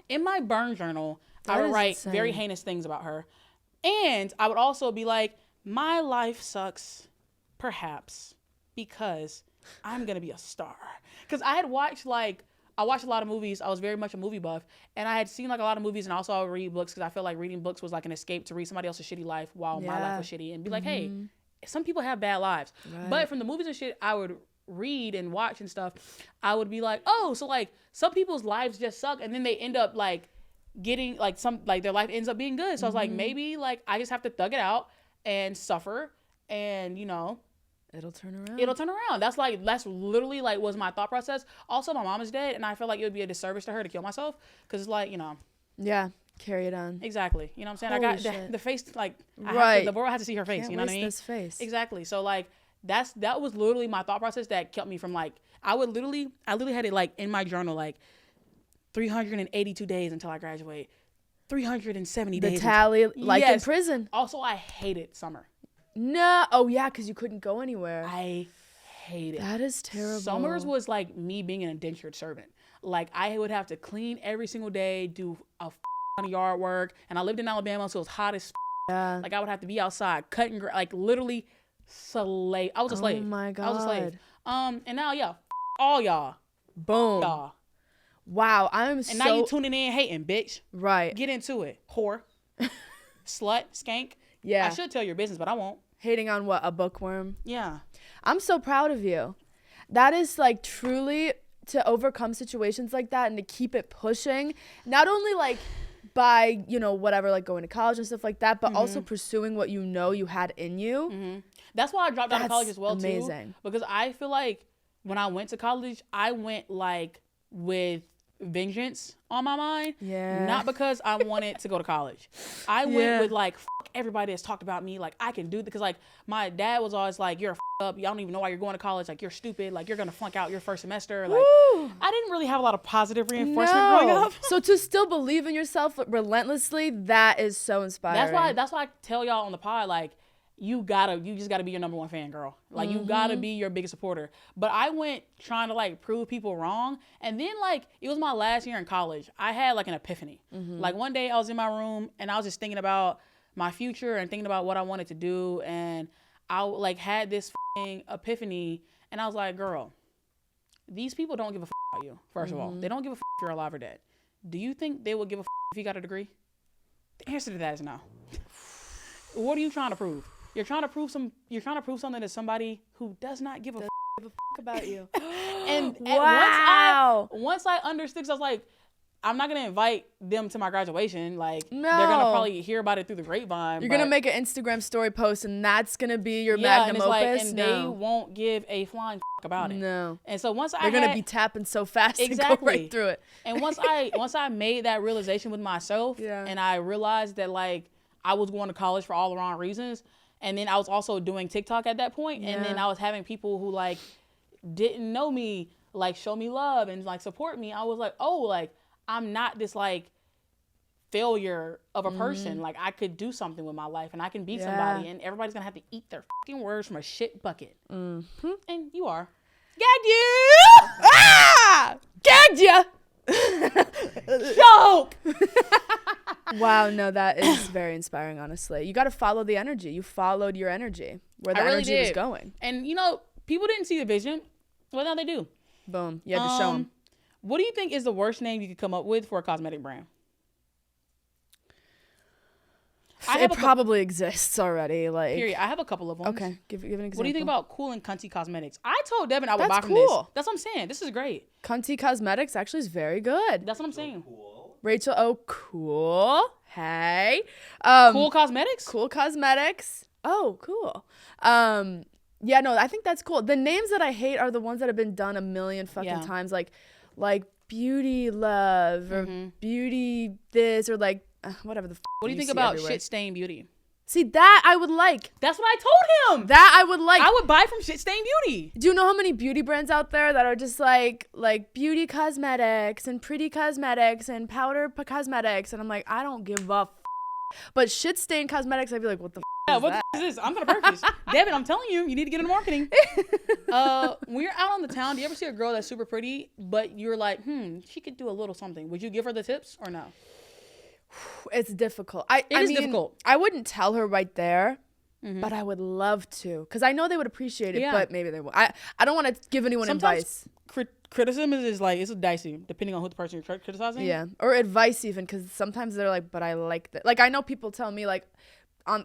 in my burn journal, I would write very heinous things about her, and I would also be like, my life sucks, perhaps because I'm gonna be a star. Because I watched a lot of movies. I was very much a movie buff, and I had seen like a lot of movies, and also I would read books because I felt like reading books was like an escape to read somebody else's shitty life while my life was shitty, and be like, hey, some people have bad lives. Right. But from the movies and shit I would read and watch and stuff, I would be like, oh, so like some people's lives just suck, and then they end up like getting like their life ends up being good. So I was like, maybe like I just have to thug it out and suffer, and you know, it'll turn around. That's literally like was my thought process. Also, my mom is dead, and I feel like it would be a disservice to her to kill myself, because it's like, you know. Yeah, carry it on. Exactly. You know what I'm saying? Holy I got the face, like, right. The world has to see her face. Can't you know what I mean? this face. Exactly. So like that was literally my thought process that kept me from like I literally had it like in my journal like 382 days until I graduate. 370 days. The tally, like in prison. Also, I hated summer. No. Oh, yeah, because you couldn't go anywhere. I hate it. That is terrible. Summers was like me being an indentured servant. Like, I would have to clean every single day, do a ton of yard work. And I lived in Alabama, so it was hot as yeah. Like, I would have to be outside, cutting, like, literally slave. I was a slave. Oh, my God. I was a slave. And now, yeah, all y'all. Boom. Y'all. Wow, And now you tuning in hating, bitch. Right. Get into it. Whore. Slut. Skank. Yeah. I should tell your business, but I won't. Hating on what? A bookworm? Yeah. I'm so proud of you. That is like truly to overcome situations like that and to keep it pushing. Not only like by, you know, whatever, like going to college and stuff like that, but also pursuing what you know you had in you. Mm-hmm. That's why I dropped out of college as well, amazing. Too. Because I feel like when I went to college, I went like with vengeance on my mind. Yeah. Not because I wanted to go to college. I went with like, fuck everybody that's talked about me. Like, I can do it. Because like my dad was always like, you're a up. Y'all don't even know why you're going to college. Like, you're stupid. Like, you're going to flunk out your first semester. Like, I didn't really have a lot of positive reinforcement growing up. So to still believe in yourself relentlessly, that is so inspiring. That's why I tell y'all on the pod, like, you just gotta be your number one fan, girl. Like, you gotta be your biggest supporter. But I went trying to like prove people wrong, and then like it was my last year in college. I had like an epiphany. Like one day I was in my room and I was just thinking about my future and thinking about what I wanted to do, and I like had this epiphany, and I was like, girl, these people don't give a about you. First of all, they don't give a if you're alive or dead. Do you think they would give a if you got a degree? The answer to that is no. What are you trying to prove? You're trying to prove something to somebody who does not give a about you. And wow. once I understood, I was like, I'm not gonna invite them to my graduation. Like, no. They're gonna probably hear about it through the grapevine. You're gonna make an Instagram story post, and that's gonna be your magnum opus. Like, and they won't give a flying about it. No. And so once they're gonna be tapping so fast and go right through it. And once I made that realization with myself, and I realized that like I was going to college for all the wrong reasons. And then I was also doing TikTok at that point. And then I was having people who like didn't know me, like show me love and like support me. I was like, oh, like I'm not this like failure of a person. Like I could do something with my life and I can be somebody, and everybody's gonna have to eat their fucking words from a shit bucket. And you are. Gagged you! Ah! Gagged you! Joke! Wow, no, that is very inspiring, honestly. You got to follow the energy. You followed your energy, where the energy was going. And, you know, people didn't see the vision. Well, now they do. Boom. You had to show them. What do you think is the worst name you could come up with for a cosmetic brand? It probably exists already. Like, period. I have a couple of them. Okay, give an example. What do you think about Cool and Cunty Cosmetics? I told Devin I would buy from this. That's what I'm saying. This is great. Cunty Cosmetics actually is very good. That's what I'm saying. Cool. Rachel OCool. Hey. Cool Cosmetics? Cool Cosmetics. Oh, cool. Yeah, no, I think that's cool. The names that I hate are the ones that have been done a million fucking times, like Beauty Love or Beauty this or like whatever the. What do you think about Shit Stain Beauty? See, that I would like. That's what I told him. That I would like. I would buy from Shit Stain Beauty. Do you know how many beauty brands out there that are just like beauty cosmetics and pretty cosmetics and powder cosmetics? And I'm like, I don't give a But Shit Stain Cosmetics, I'd be like, what the yeah, what is this? I'm going to purchase. Devin, I'm telling you, you need to get into marketing. When you're out on the town, do you ever see a girl that's super pretty, but you're like, she could do a little something. Would you give her the tips or no? It's difficult. It is difficult. I wouldn't tell her right there, but I would love to, because I know they would appreciate it, but maybe they won't. I don't want to give anyone advice. Criticism is like, it's dicey, depending on who the person you're criticizing. Yeah, or advice even, because sometimes they're like, but I like that. Like, I know people tell me, like,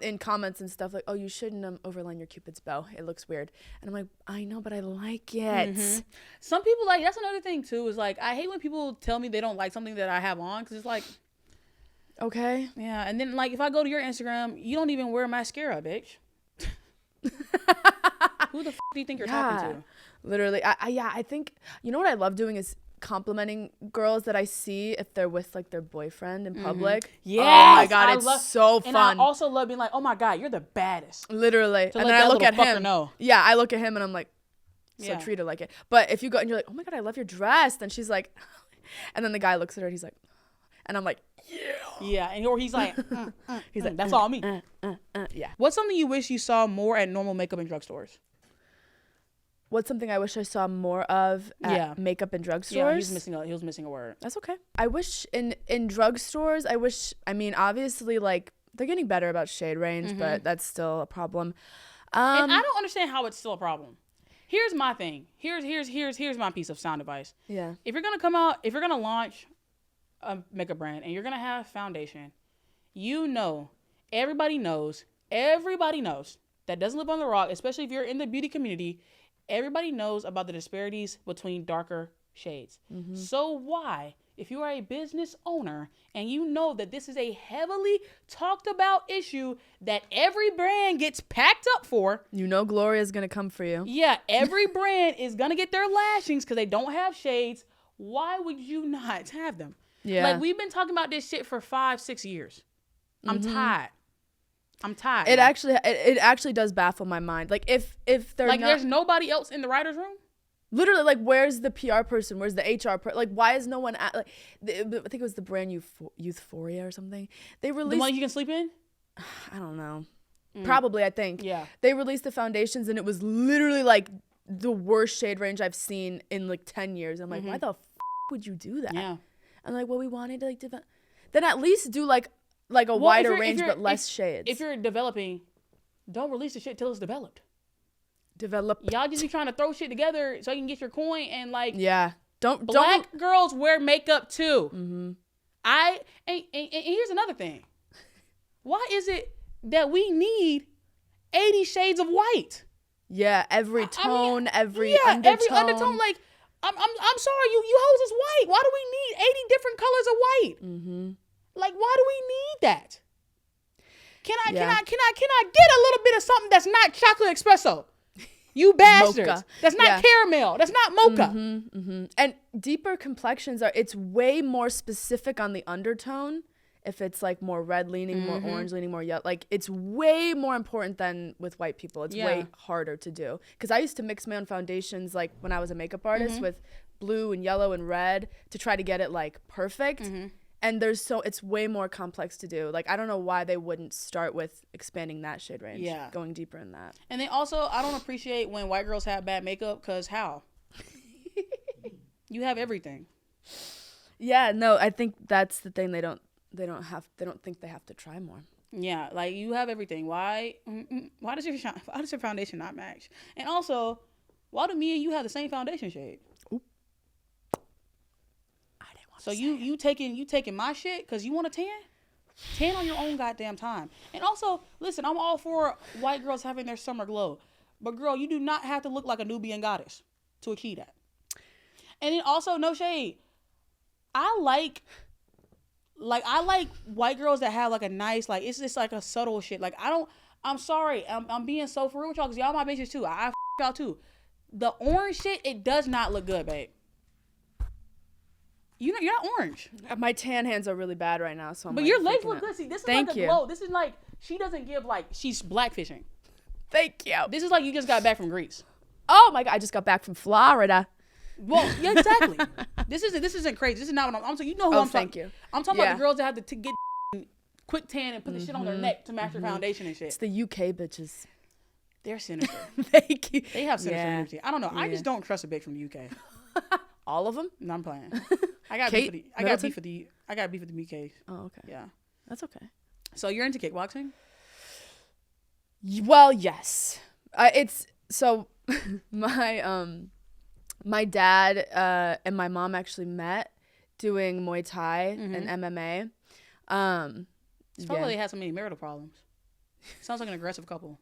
in comments and stuff, like, oh, you shouldn't overline your Cupid's bow. It looks weird. And I'm like, I know, but I like it. Some people, like, that's another thing, too, is, like, I hate when people tell me they don't like something that I have on, because it's like... Okay. Yeah, and then, like, if I go to your Instagram, you don't even wear mascara, bitch. Who the do you think you're talking to? Literally. I think, you know what I love doing is complimenting girls that I see if they're with, like, their boyfriend in public. Yes, oh my God, it's so fun. And I also love being like, oh my God, you're the baddest. Literally. To and let then I that look at little fucker him. know. Yeah, I look at him and I'm like, so treat her like it. But if you go and you're like, oh my God, I love your dress, then she's like, and then the guy looks at her and he's like, and I'm like, yeah, and or he's like, he's like, that's all me. Yeah. What's something you wish you saw more at normal makeup and drugstores? What's something I wish I saw more of at makeup and drugstores? Yeah, he was missing a word. That's okay. I wish in drugstores, I mean, obviously, like, they're getting better about shade range, but that's still a problem. And I don't understand how it's still a problem. Here's my thing. Here's my piece of sound advice. Yeah. If you're gonna launch a makeup brand and you're gonna have foundation, everybody knows that doesn't live on the rock, especially if you're in the beauty community. Everybody knows about the disparities between darker shades. So why, if you are a business owner and you know that this is a heavily talked about issue that every brand gets packed up for, you know Gloria's gonna come for you. Yeah, every brand is gonna get their lashings because they don't have shades. Why would you not have them? Yeah. Like, we've been talking about this shit for 5-6 years. I'm tired. It actually does baffle my mind. Like, if they're like, there's nobody else in the writer's room? Literally, like, where's the PR person? Where's the HR person? Like, why is no one at, like, I think it was the brand Euphoria or something. They released... The one you can sleep in? I don't know. Probably, I think. Yeah. They released the foundations, and it was literally, like, the worst shade range I've seen in, like, 10 years. I'm like, why the would you do that? Yeah. I'm like, well, we wanted to, like, then at least do, like a wider range but less shades. If you're developing, don't release the shit till it's developed. Develop. Y'all just be trying to throw shit together so you can get your coin and, like... Yeah. Black girls wear makeup too. And here's another thing. Why is it that we need 80 shades of white? Yeah, every tone, every undertone. Every undertone. Like, I'm sorry, you hoes is white. Why do we need 80 different colors of white? Like, why do we need that? Can I get a little bit of something that's not chocolate espresso? You bastards. Mocha. That's not caramel. That's not mocha. And deeper complexions it's way more specific on the undertone. If it's like more red leaning, more orange leaning, more yellow, like it's way more important than with white people. It's way harder to do. Because I used to mix my own foundations like when I was a makeup artist with blue and yellow and red to try to get it like perfect. And it's way more complex to do. Like, I don't know why they wouldn't start with expanding that shade range. Yeah. Going deeper in that. And then also, I don't appreciate when white girls have bad makeup, because how? You have everything. Yeah, no, I think that's the thing. They don't think they have to try more. Yeah, like, you have everything. Why does your foundation not match? And also, why do me and you have the same foundation shade? So you taking my shit because you want a tan on your own goddamn time. And also, listen, I'm all for white girls having their summer glow, but girl, you do not have to look like a Nubian goddess to achieve that. And then also, no shade, I like Like, I like white girls that have like a nice, like, it's just like a subtle shit. Like, I'm sorry. I'm being so for real with y'all because y'all my bitches too. I y'all too. The orange shit, it does not look good, babe. You're not orange. My tan hands are really bad right now, so I'm but like, your legs look good. See, this is Thank like a you. glow. This is like, she doesn't give like, she's blackfishing. Thank you. This is like you just got back from Greece. Oh my God, I just got back from Florida. Well, yeah, exactly. This isn't crazy. This is not what I'm saying. You know who I'm talking. Thank you. I'm talking about the girls that have to get quick tan and put the shit on their neck to match their foundation and shit. It's the UK bitches. They're sinister. Thank you. They have sinister energy. I don't know. I just don't trust a bitch from the UK. All of them? No, I'm playing. I got beef with the BKs. Oh, okay. Yeah. That's okay. So you're into kickboxing? Well, yes. It's so my dad and my mom actually met doing Muay Thai and MMA. It's probably they had so many marital problems. Sounds like an aggressive couple.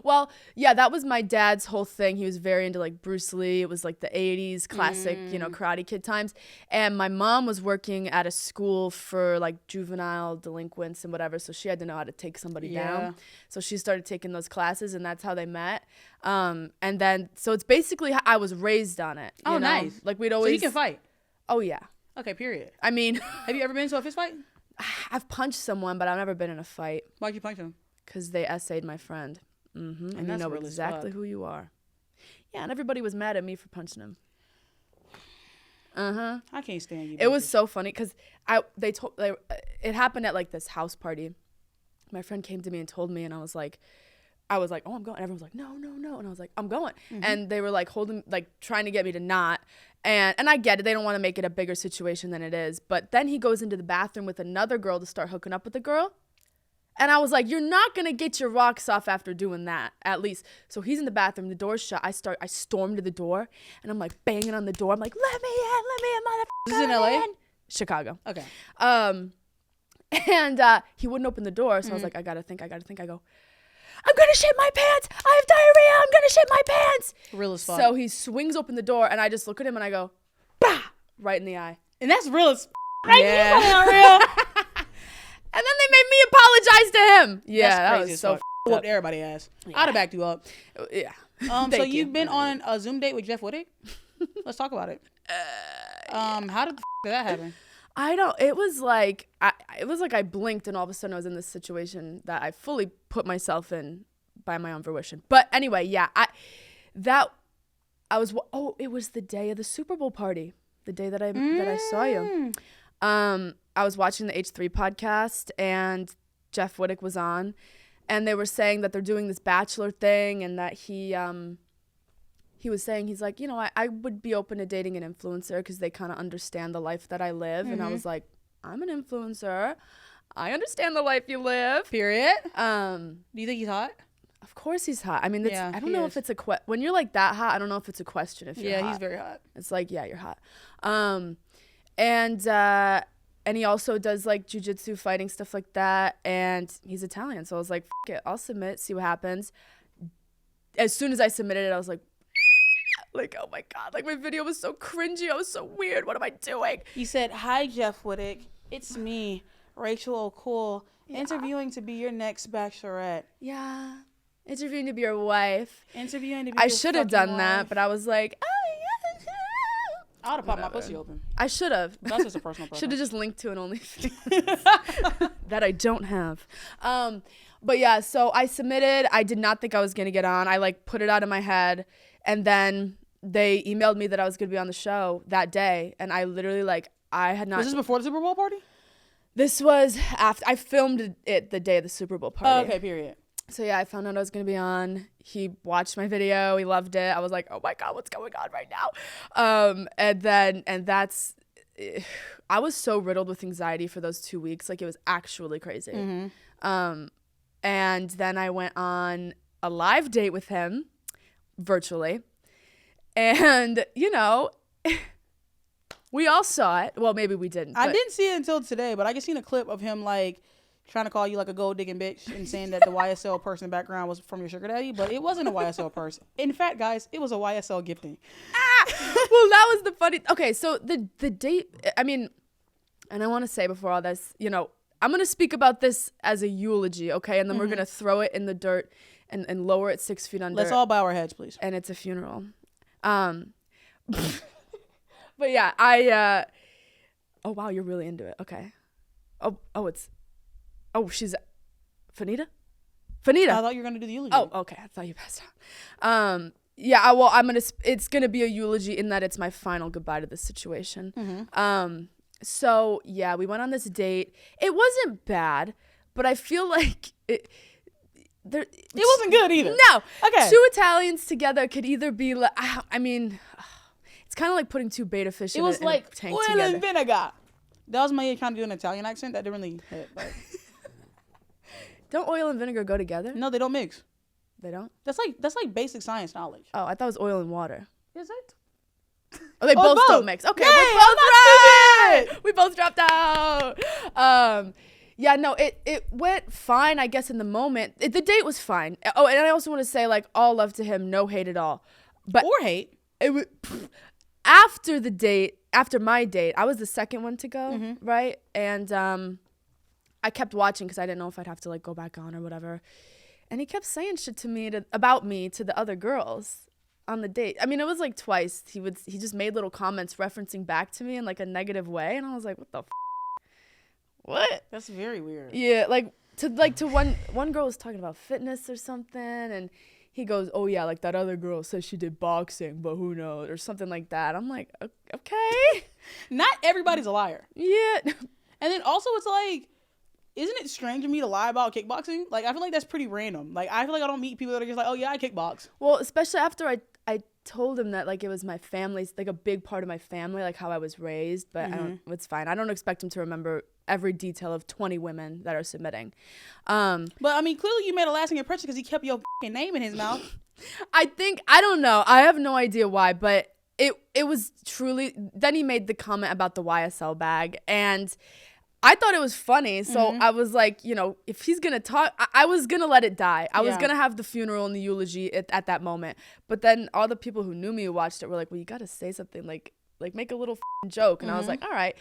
Well, yeah, that was my dad's whole thing. He was very into like Bruce Lee. It was like the 80s classic, Karate Kid times. And my mom was working at a school for like juvenile delinquents and whatever. So she had to know how to take somebody down. So she started taking those classes and that's how they met. And then, so it's basically how I was raised on it. You know? Nice. Like we'd always. So you can fight? Oh, yeah. Okay, period. I mean. Have you ever been to a fist fight? I've punched someone, but I've never been in a fight. Why'd you punch him? Because they essayed my friend. And you know exactly who you are. Yeah, and everybody was mad at me for punching him. I can't stand you. It was so funny because it happened at like this house party. My friend came to me and told me, and I was like, oh, I'm going. And everyone was like, no. And I was like, I'm going. And they were like trying to get me to not. And I get it. They don't want to make it a bigger situation than it is. But then he goes into the bathroom with another girl to start hooking up with the girl. And I was like, you're not going to get your rocks off after doing that, at least. So he's in the bathroom. The door's shut. I storm to the door, and I'm like banging on the door. I'm like, let me in, motherfucker. This is in LA? Chicago. Okay. And he wouldn't open the door, so I was like, I gotta think. I go, I'm gonna shit my pants. I have diarrhea. I'm gonna shit my pants. Real as fuck. So he swings open the door, and I just look at him and I go, bah, right in the eye. And that's real as Yeah. real. And then they made me apologize to him. Yeah, that's that crazy was so whooped everybody ass. Yeah. I'd have backed you up. Yeah. So you've been on a Zoom date with Jeff Wittek? Let's talk about it. How did that happen? It was like I blinked and all of a sudden I was in this situation that I fully put myself in by my own fruition. But anyway, yeah, it was the day of the Super Bowl party, the day that I saw you. I was watching the H3 podcast and Jeff Wittek was on, and they were saying that they're doing this Bachelor thing and that he was saying, he's like, I would be open to dating an influencer because they kind of understand the life that I live. And I was like, I'm an influencer. I understand the life you live. Period. Do you think he's hot? Of course he's hot. I mean, I don't know if it's when you're like that hot, I don't know if it's a question if you're hot. Yeah, he's very hot. It's like, yeah, you're hot. And he also does like jujitsu, fighting, stuff like that. And he's Italian. So I was like, F it, I'll submit, see what happens. As soon as I submitted it, I was like, oh my God, like my video was so cringy. I was so weird. What am I doing? You said, hi, Jeff Wittek. It's me, Rachel OCool, interviewing to be your next bachelorette. Yeah. Interviewing to be your wife. Interviewing to be I your should have done wife. that, but I was like, oh, yeah. I would have popped my pussy open. I should have. That's just a personal preference. Should have just linked to an OnlyFans that I don't have. But yeah, so I submitted. I did not think I was going to get on. I like put it out of my head. And then they emailed me that I was going to be on the show that day. And I literally I had not. Was this before the Super Bowl party? This was after. I filmed it the day of the Super Bowl party. Oh, okay, period. So yeah, I found out I was going to be on. He watched my video. He loved it. I was like, oh my God, what's going on right now? I was so riddled with anxiety for those 2 weeks. Like it was actually crazy. And then I went on a live date with him virtually. And, we all saw it. Well, maybe we didn't. I didn't see it until today, but I just seen a clip of him trying to call you like a gold digging bitch and saying that the YSL person background was from your sugar daddy, but it wasn't a YSL person. In fact, guys, it was a YSL gifting. Well, that was the funny. Okay, so the date. I mean, And I want to say before all this, you know, I'm going to speak about this as a eulogy, okay? And then we're going to throw it in the dirt and lower it 6 feet under. Let's all bow our heads, please. And it's a funeral. But yeah, oh, wow, you're really into it. Okay. She's Fannita? Fannita. I thought you were going to do the eulogy. Oh, okay. I thought you passed out. Yeah, it's going to be a eulogy in that it's my final goodbye to this situation. So yeah, we went on this date. It wasn't bad, but I feel like it wasn't good either. No. Okay. 2 Italians together could either be like, I mean, it's kind of like putting 2 beta fish in a tank oil together. and vinegar. That was my trying to do an Italian accent. That didn't really hit. But. Don't oil and vinegar go together? No, they don't mix. They don't? That's like basic science knowledge. Oh, I thought it was oil and water. Is it? Oh, they both don't mix. Okay, Yay, we're both right. We both dropped out. Yeah, no, it went fine, I guess, in the moment. The date was fine. Oh, and I also want to say, like, all love to him, no hate at all. But or hate. After my date, I was the second one to go, right? And I kept watching because I didn't know if I'd have to, like, go back on or whatever. And he kept saying shit to me about me to the other girls on the date. I mean, it was like twice. He just made little comments referencing back to me in like a negative way, and I was like, what the f-? What? That's very weird. Yeah, like to one girl was talking about fitness or something, and he goes, oh yeah, like that other girl says she did boxing, but who knows, or something like that. I'm like, okay. Not everybody's a liar. Yeah. And then also it's like, isn't it strange of me to lie about kickboxing? Like, I feel like that's pretty random. Like, I feel like I don't meet people that are just like, oh yeah, I kickbox. Well, especially after I told him that, like, it was my family's, like, a big part of my family, like how I was raised, but it's fine. I don't expect him to remember every detail of 20 women that are submitting. But I mean, clearly you made a lasting impression because he kept your name in his mouth. I don't know. I have no idea why, but it was truly, then he made the comment about the YSL bag, and I thought it was funny, so I was like, you know, if he's going to talk, I was going to let it die. I was going to have the funeral and the eulogy at that moment. But then all the people who knew me who watched it were like, well, you got to say something, like make a little joke. And I was like, all right.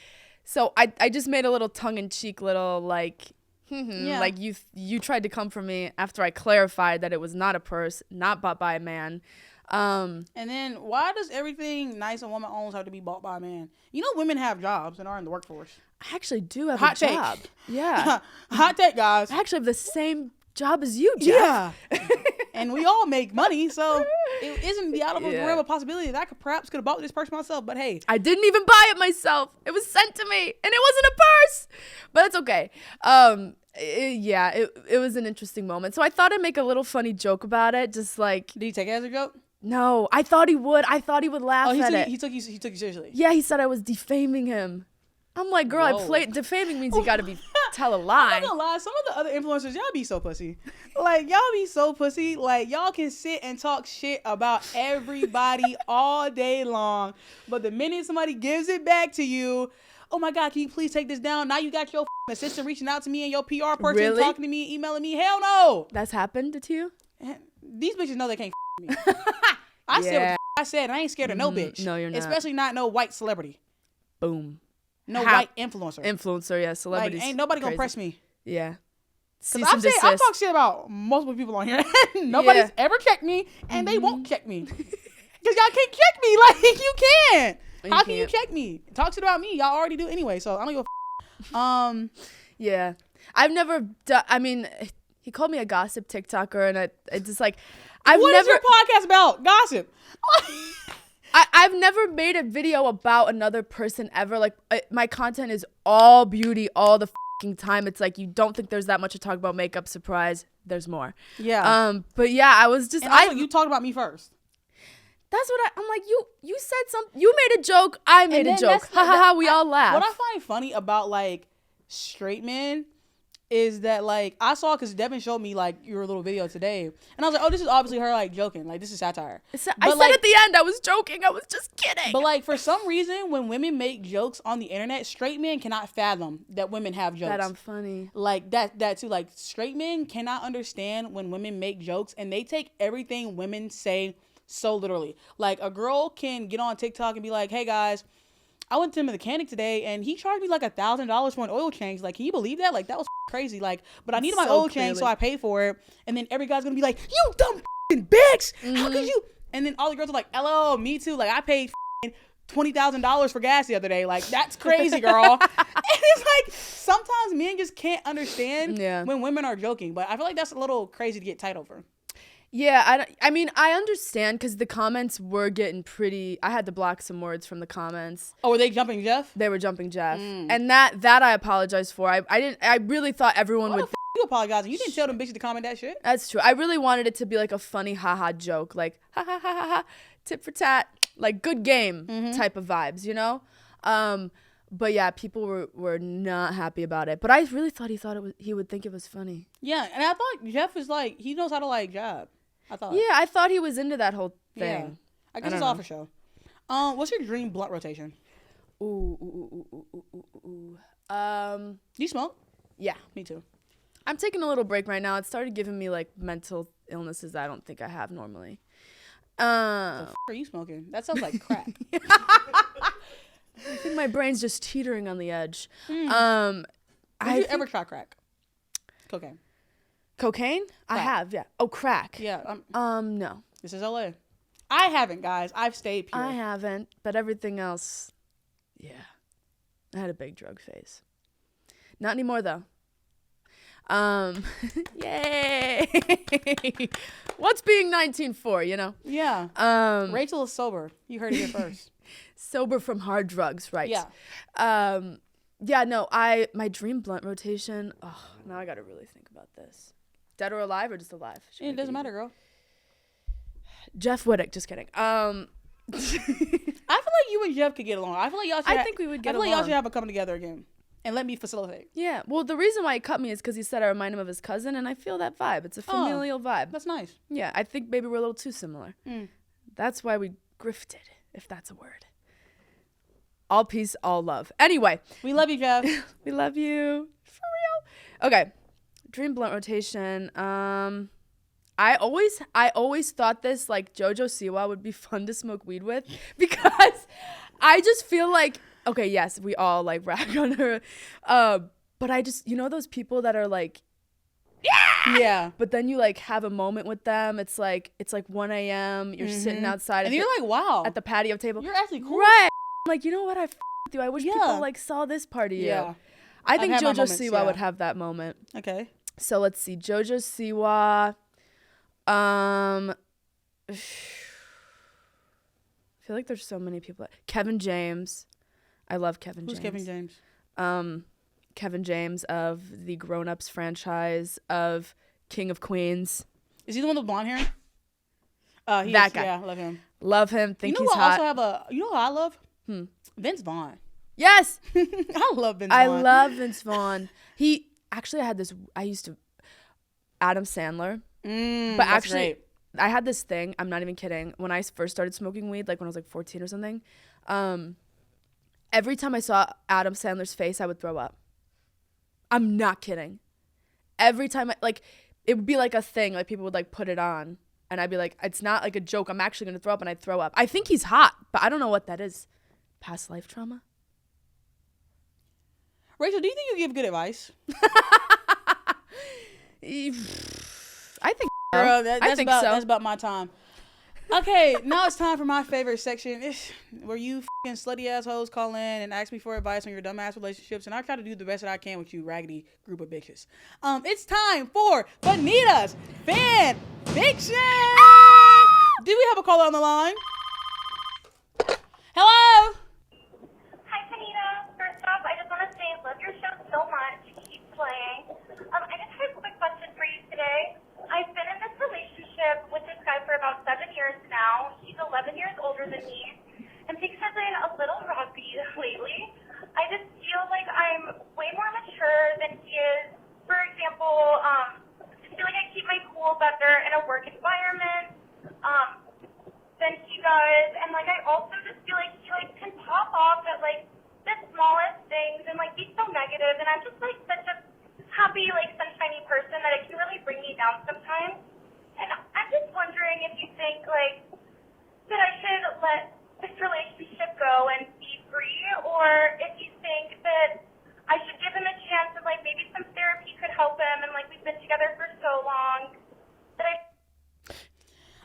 So I just made a little tongue-in-cheek little, like, like you tried to come for me after I clarified that it was not a purse, not bought by a man. And then why does everything nice a woman owns have to be bought by a man? You know, women have jobs and are in the workforce. I actually do have Hot a job. take. Yeah. Hot take, guys. I actually have the same job as you, Jeff. Yeah. And we all make money, so it isn't the out of the realm of possibility that I could have bought this purse myself, but hey. I didn't even buy it myself. It was sent to me, and it wasn't a purse. But it's okay. It was an interesting moment. So I thought I'd make a little funny joke about it, just like. Did he take it as a joke? No, I thought he would. I thought he would laugh at it. He took you seriously. Yeah, he said I was defaming him. I'm like, girl, defaming means you gotta tell a lie. I'm not gonna lie, some of the other influencers, y'all be so pussy. Like, y'all be so pussy. Like, y'all can sit and talk shit about everybody all day long. But the minute somebody gives it back to you, oh my God, can you please take this down? Now you got your assistant reaching out to me and your PR person talking to me, emailing me. Hell no. That's happened to you? These bitches know they can't me. I said what I said, and I ain't scared of no bitch. No, you're not. Especially not no white celebrity. Boom. No white influencer. Influencer, yeah, celebrities. Like, ain't nobody gonna press me. Yeah. Because I've talked shit about multiple people on here. Nobody's ever checked me, and they won't check me. Because y'all can't check me. Like, you can't. How can you check me? Talk shit about me. Y'all already do anyway, so I don't give a Yeah. I've never done, I mean, he called me a gossip TikToker, and it's just like, What is your podcast about? Gossip. I've never made a video about another person ever. Like, my content is all beauty all the fucking time. It's like, you don't think there's that much to talk about makeup. Surprise, there's more. Yeah. But yeah, I was just. And also, you talked about me first. That's what I'm like. You said something. You made a joke. I made a joke. Ha ha ha. We all laugh. What I find funny about like straight men is that, like, I saw, because Devin showed me, like, your little video today, and I was like, oh, this is obviously her, like, joking. Like, this is satire. I said at the end, I was joking. I was just kidding. But, like, for some reason, when women make jokes on the internet, straight men cannot fathom that women have jokes. That I'm funny. Like, that too. Like, straight men cannot understand when women make jokes, and they take everything women say so literally. Like, a girl can get on TikTok and be like, hey, guys, I went to the mechanic today, and he charged me like $1,000 for an oil change. Like, can you believe that? Like, that was crazy. Like, but I needed my oil change, so I paid for it. And then every guy's gonna be like, "You dumb bitch! How could you?" And then all the girls are like, "LO, me too." Like, I paid $20,000 for gas the other day. Like, that's crazy, girl. And it's like sometimes men just can't understand when women are joking. But I feel like that's a little crazy to get tight over. Yeah, I mean, I understand because the comments were getting pretty. I had to block some words from the comments. Oh, were they jumping Jeff? They were jumping Jeff, and that I apologize for. I really thought everyone would. You apologizing? You didn't tell them bitches to comment that shit. That's true. I really wanted it to be like a funny haha joke, like ha ha ha ha ha, tit for tat, like good game type of vibes, you know. But yeah, people were not happy about it. But I really thought he would think it was funny. Yeah, and I thought Jeff was like, he knows how to like jab. I thought. Yeah, I thought he was into that whole thing. Yeah. I guess it's all for show. What's your dream blunt rotation? Ooh. Do you smoke? Yeah, me too. I'm taking a little break right now. It started giving me like mental illnesses that I don't think I have normally. The f are you smoking? That sounds like crack. I think my brain's just teetering on the edge. Did you ever try crack? Cocaine. Cocaine? Crack. I have, yeah. Oh, crack. Yeah. No. This is LA. I haven't, guys. I've stayed pure. I haven't, but everything else, yeah. I had a big drug phase. Not anymore, though. Yay! What's being 19 for, you know? Yeah. Rachel is sober. You heard it here first. Sober from hard drugs, right? Yeah. Yeah, no, my dream blunt rotation, now I gotta really think about this. Dead or alive or just alive? It doesn't matter, girl. Jeff Wittek, just kidding. I feel like you and Jeff could get along. I feel like y'all should think we would get along. I feel like y'all should have a coming together again. And let me facilitate. Yeah. Well, the reason why he cut me is because he said I remind him of his cousin, and I feel that vibe. It's a familial vibe. That's nice. Yeah. I think maybe we're a little too similar. That's why we grifted, if that's a word. All peace, all love. Anyway. We love you, Jeff. We love you. For real. Okay. Dream blunt rotation. I always thought this, like, JoJo Siwa would be fun to smoke weed with because I just feel like, okay, yes, we all like rag on her. But I just, you know, those people that are like, yeah. But then you like have a moment with them. It's like 1 a.m. You're sitting outside. And you're like, wow. At the patio table. You're actually cool. Right. I'm like, you know what? I with you. I wish people like saw this part of you. Yeah. I think JoJo Siwa would have that moment. Okay. So let's see. JoJo Siwa. I feel like there's so many people. Kevin James. I love Kevin James. Who's Kevin James? Kevin James of the Grown Ups franchise of King of Queens. Is he the one with blonde hair? That guy. Yeah, I love him. Love him. Think you know he's hot. you know who I love? Vince Vaughn. Yes. I love Vince Vaughn. I love Vince Vaughn. I used to Adam Sandler. But actually, great. I had this thing. I'm not even kidding. When I first started smoking weed, like when I was like 14 or something, every time I saw Adam Sandler's face, I would throw up. I'm not kidding. Every time, it would be like a thing. Like people would like put it on, and I'd be like, it's not like a joke. I'm actually gonna throw up, and I'd throw up. I think he's hot, but I don't know what that is. Past life trauma. Rachel, do you think you give good advice? I think girl, so. That's about my time. Okay, now it's time for my favorite section, where you fucking slutty assholes call in and ask me for advice on your dumbass relationships, and I try to do the best that I can with you raggedy group of bitches. It's time for Fannita's Fan Fiction. Do we have a caller on the line? Hello. Hi, Fannita. First off, I just want to say I love your show so much. Keep playing. I just have a quick question for you today. I've been in this relationship with this guy for about 7 years now. He's 11 years older than me. And things have been a little rocky lately. I just feel like I'm way more mature than he is. For example, I feel like I keep my cool better in a work environment than he does. And I also just feel like he can pop off at the smallest things and be so negative. And I'm just such a happy, sunshiny person that it can really bring me down sometimes. And I'm just wondering if you think, that I should let this relationship go and be free,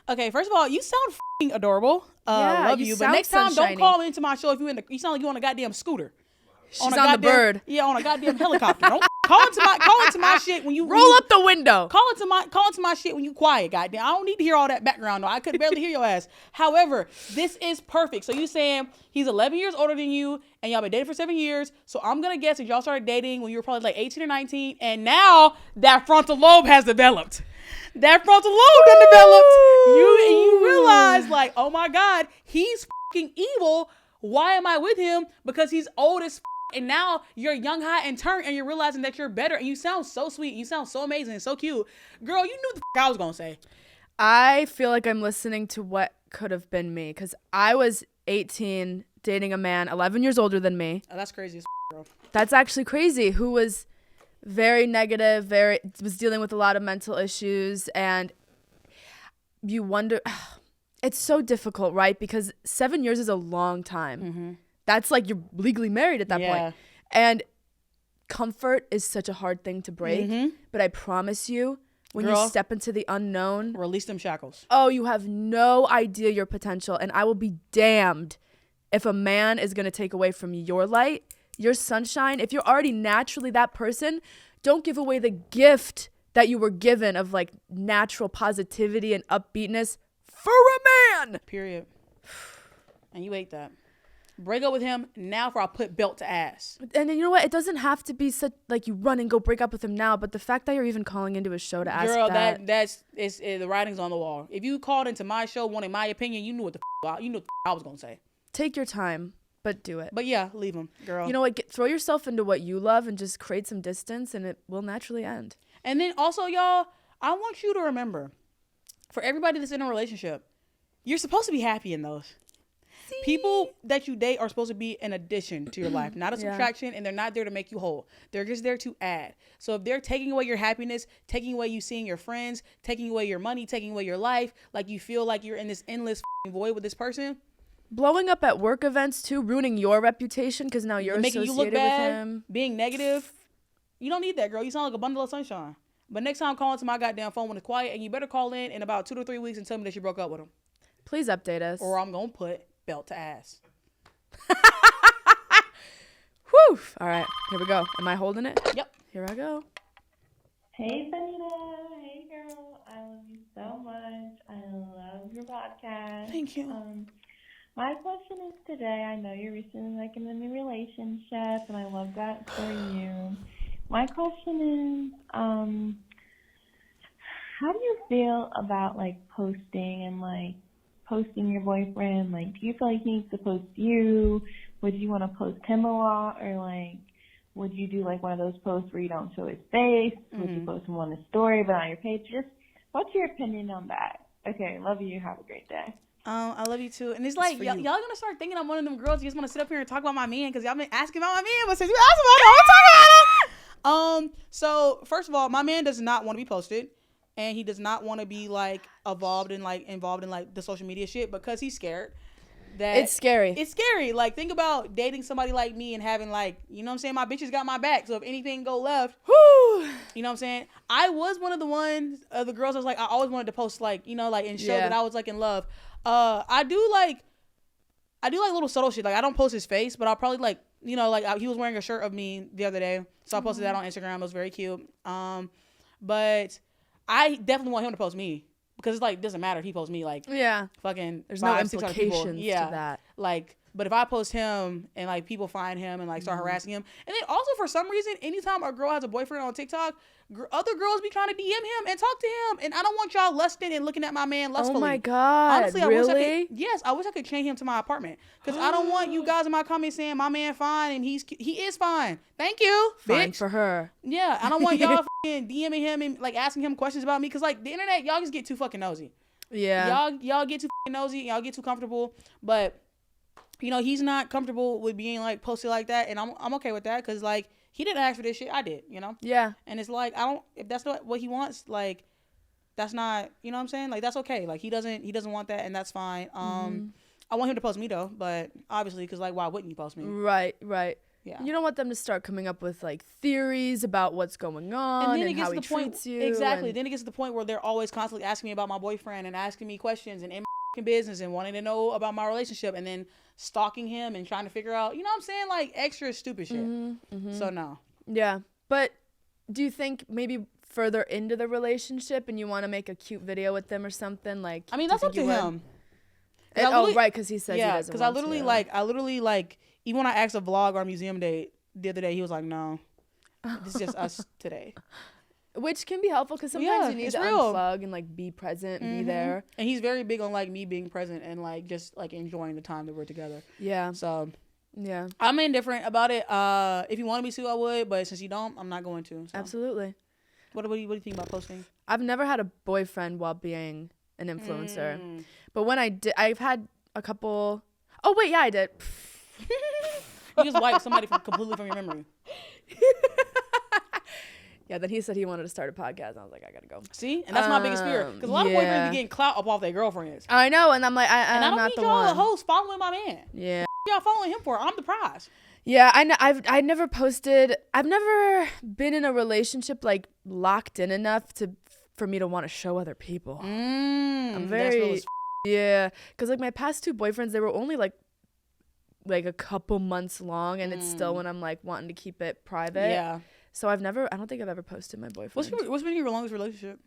Okay, first of all, you sound f***ing adorable. Yeah, love you you. But sound next time, sunshiny. don't call into my show if you sound like you on a goddamn scooter. She's on the bird. Yeah, on a goddamn helicopter. Don't call into my shit when you Roll up the window. Call into my shit when you quiet, goddamn. I don't need to hear all that background though. I could barely hear your ass. However, this is perfect. So you saying he's 11 years older than you, and y'all been dating for 7 years. So I'm gonna guess that y'all started dating when you were probably like 18 or 19, and now that frontal lobe has developed. That frontal lobe done developed. You realize like, oh my God, he's fucking evil. Why am I with him? Because he's old as f***, and now you're young, high, and turned, and you're realizing that you're better, and you sound so sweet. You sound so amazing and so cute. Girl, you knew what the f*** I was going to say. I feel like I'm listening to what could have been me, because I was 18 dating a man 11 years older than me. Oh, that's crazy as f***, girl. That's actually crazy. Who was very negative, was dealing with a lot of mental issues, and you wonder... It's so difficult, right? Because 7 years is a long time. Mm-hmm. That's like you're legally married at that point. And comfort is such a hard thing to break. Mm-hmm. But I promise you, when you step into the unknown... Release them shackles. Oh, you have no idea your potential. And I will be damned if a man is going to take away from your light, your sunshine. If you're already naturally that person, don't give away the gift that you were given of like natural positivity and upbeatness for a man. Period. And you ate that. Break up with him now for I'll put belt to ass. And then you know what? It doesn't have to be such like you run and go break up with him now, but the fact that you're even calling into a show to ask Girl, that's the writing's on the wall. If you called into my show wanting my opinion, you knew what the I was gonna say. Take your time, but do it. But yeah, leave him, girl. You know what? Throw yourself into what you love and just create some distance, and it will naturally end. And then also, y'all, I want you to remember, for everybody that's in a relationship, you're supposed to be happy in those. See? People that you date are supposed to be an addition to your life, not a subtraction, and they're not there to make you whole. They're just there to add. So if they're taking away your happiness, taking away you seeing your friends, taking away your money, taking away your life, like you feel like you're in this endless void with this person. Blowing up at work events too, ruining your reputation because now you're making associated you look bad, with him. Being negative. You don't need that, girl. You sound like a bundle of sunshine. But next time, call into my goddamn phone when it's quiet, and you better call in about 2 to 3 weeks and tell me that you broke up with him. Please update us. Or I'm going to put belt to ass. Whew. All right. Here we go. Am I holding it? Yep. Here I go. Hey, Fannita. Hey, girl. I love you so much. I love your podcast. Thank you. My question is today, I know you're recently like in a new relationship, and I love that for you. My question is, how do you feel about like posting and like posting your boyfriend? Like, do you feel like he needs to post you? Would you want to post him a lot? Or like, would you do like one of those posts where you don't show his face? Mm-hmm. Would you post him on the story but on your page? Just what's your opinion on that? Okay, love you. Have a great day. I love you too. And it's like, y'all gonna start thinking I'm one of them girls you just want to sit up here and talk about my man because y'all been asking about my man. But since you asked about it, I want to talk about it. So first of all, my man does not want to be posted, and he does not want to be like involved in like the social media shit because he's scared. That it's scary. It's scary. Like, think about dating somebody like me and having like, you know what I'm saying? My bitches got my back. So if anything go left, whoo, you know what I'm saying? I was one of the girls that was like, I always wanted to post like, you know, like and show that I was like in love. I do like little subtle shit. Like, I don't post his face, but I'll probably like, you know, like he was wearing a shirt of me the other day. So I posted that on Instagram. It was very cute. But I definitely want him to post me. Because it's like, it doesn't matter if he posts me, like, fucking there's 500, no 600 people. implications to that. Like, but if I post him and like people find him and like start harassing him, and then also for some reason, anytime a girl has a boyfriend on TikTok, other girls be trying to DM him and talk to him, and I don't want y'all lusting and looking at my man lustfully. Oh my God! Honestly, really? I wish I could chain him to my apartment because I don't want you guys in my comments saying my man fine and he is fine. Thank you, fine bitch. For her. Yeah, I don't want y'all fucking DMing him and like asking him questions about me because like the internet, y'all just get too fucking nosy. Yeah. Y'all get too fucking nosy. Y'all get too comfortable, but. You know, he's not comfortable with being like posted like that, and I'm okay with that because like he didn't ask for this shit, I did, you know. Yeah. And it's like if that's not what he wants, like that's not, you know what I'm saying, like that's okay. Like he doesn't want that, and that's fine. I want him to post me though, but obviously because like why wouldn't you post me? Right. You know Yeah. You don't want them to start coming up with like theories about what's going on and how he treats you. Exactly. Then it gets to the point where they're always constantly asking me about my boyfriend and asking me questions and in my business and wanting to know about my relationship and then stalking him and trying to figure out, you know what I'm saying? Like extra stupid shit. So no. Yeah. But do you think maybe further into the relationship and you want to make a cute video with them or something? Like, I mean, that's up to him. Oh, right, because he says he doesn't because I literally like, even when I asked a vlog or a museum date the other day, he was like, no, this is just us today. Which can be helpful because sometimes you need to unplug and like be present, be there. And he's very big on like me being present and like just like enjoying the time that we're together. Yeah. So yeah, I'm indifferent about it. If you wanted me to, I would, but since you don't, I'm not going to. So. Absolutely. What do you think about posting? I've never had a boyfriend while being an influencer, but when I did, I've had a couple. Oh wait, yeah, I did. You just wiped somebody completely from your memory. Yeah, then he said he wanted to start a podcast, and I was like, I gotta go. See, and that's my biggest fear because a lot of boyfriends be getting clout up off their girlfriends. I know, and I'm like, I'm don't not need the y'all one. hoes following my man. Yeah. Y'all following him for? I'm the prize. Yeah, I've never posted. I've never been in a relationship like locked in enough for me to want to show other people. I'm very because like my past 2 boyfriends, they were only like a couple months long, and it's still when I'm like wanting to keep it private. Yeah. So I don't think I've ever posted my boyfriend. What's been your longest relationship?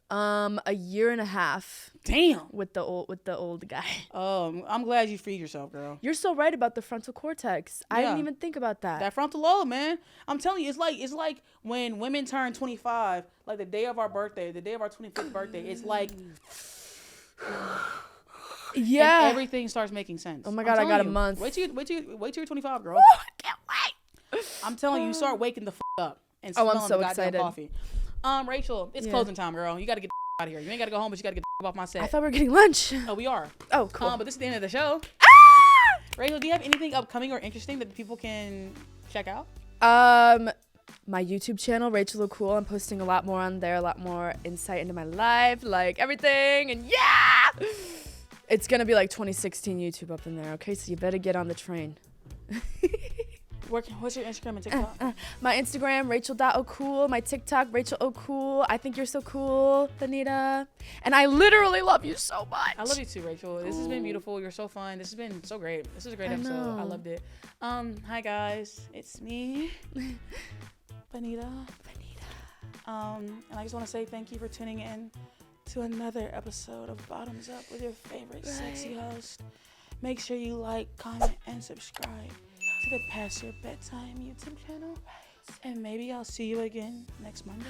A year and a half. Damn. With the old guy. I'm glad you freed yourself, girl. You're so right about the frontal cortex. I didn't even think about that. That frontal lobe, man. I'm telling you, it's like when women turn 25, like the day of our birthday, the day of our 25th birthday. It's like, yeah, and everything starts making sense. Oh my God, I got a month. Wait till you're 25, girl. I can't wait. I'm telling you, start waking the up and I'm smelling so the excited. goddamn coffee. Rachel, it's closing time, girl. You got to get out of here. You ain't got to go home, but you got to get off my set. I thought we were getting lunch. Oh, we are. Oh, cool. But this is the end of the show. Rachel, do you have anything upcoming or interesting that people can check out? My YouTube channel, Rachel OCool. I'm posting a lot more on there, a lot more insight into my life, like everything, and yeah! It's gonna be like 2016 YouTube up in there, okay? So you better get on the train. What's your Instagram and TikTok? My Instagram, Rachel.OCool. My TikTok, Rachel OCool. I think you're so cool, Fannita. And I literally love you so much. I love you too, Rachel. This has been beautiful. You're so fun. This has been so great. This is a great episode. I loved it. Hi guys, it's me, Fannita. And I just want to say thank you for tuning in to another episode of Bottoms Up with your favorite sexy host. Make sure you like, comment, and subscribe to the Past Your Bedtime YouTube channel. And maybe I'll see you again next Monday.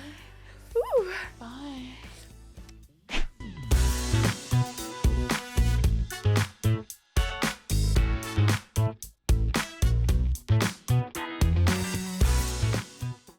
Ooh.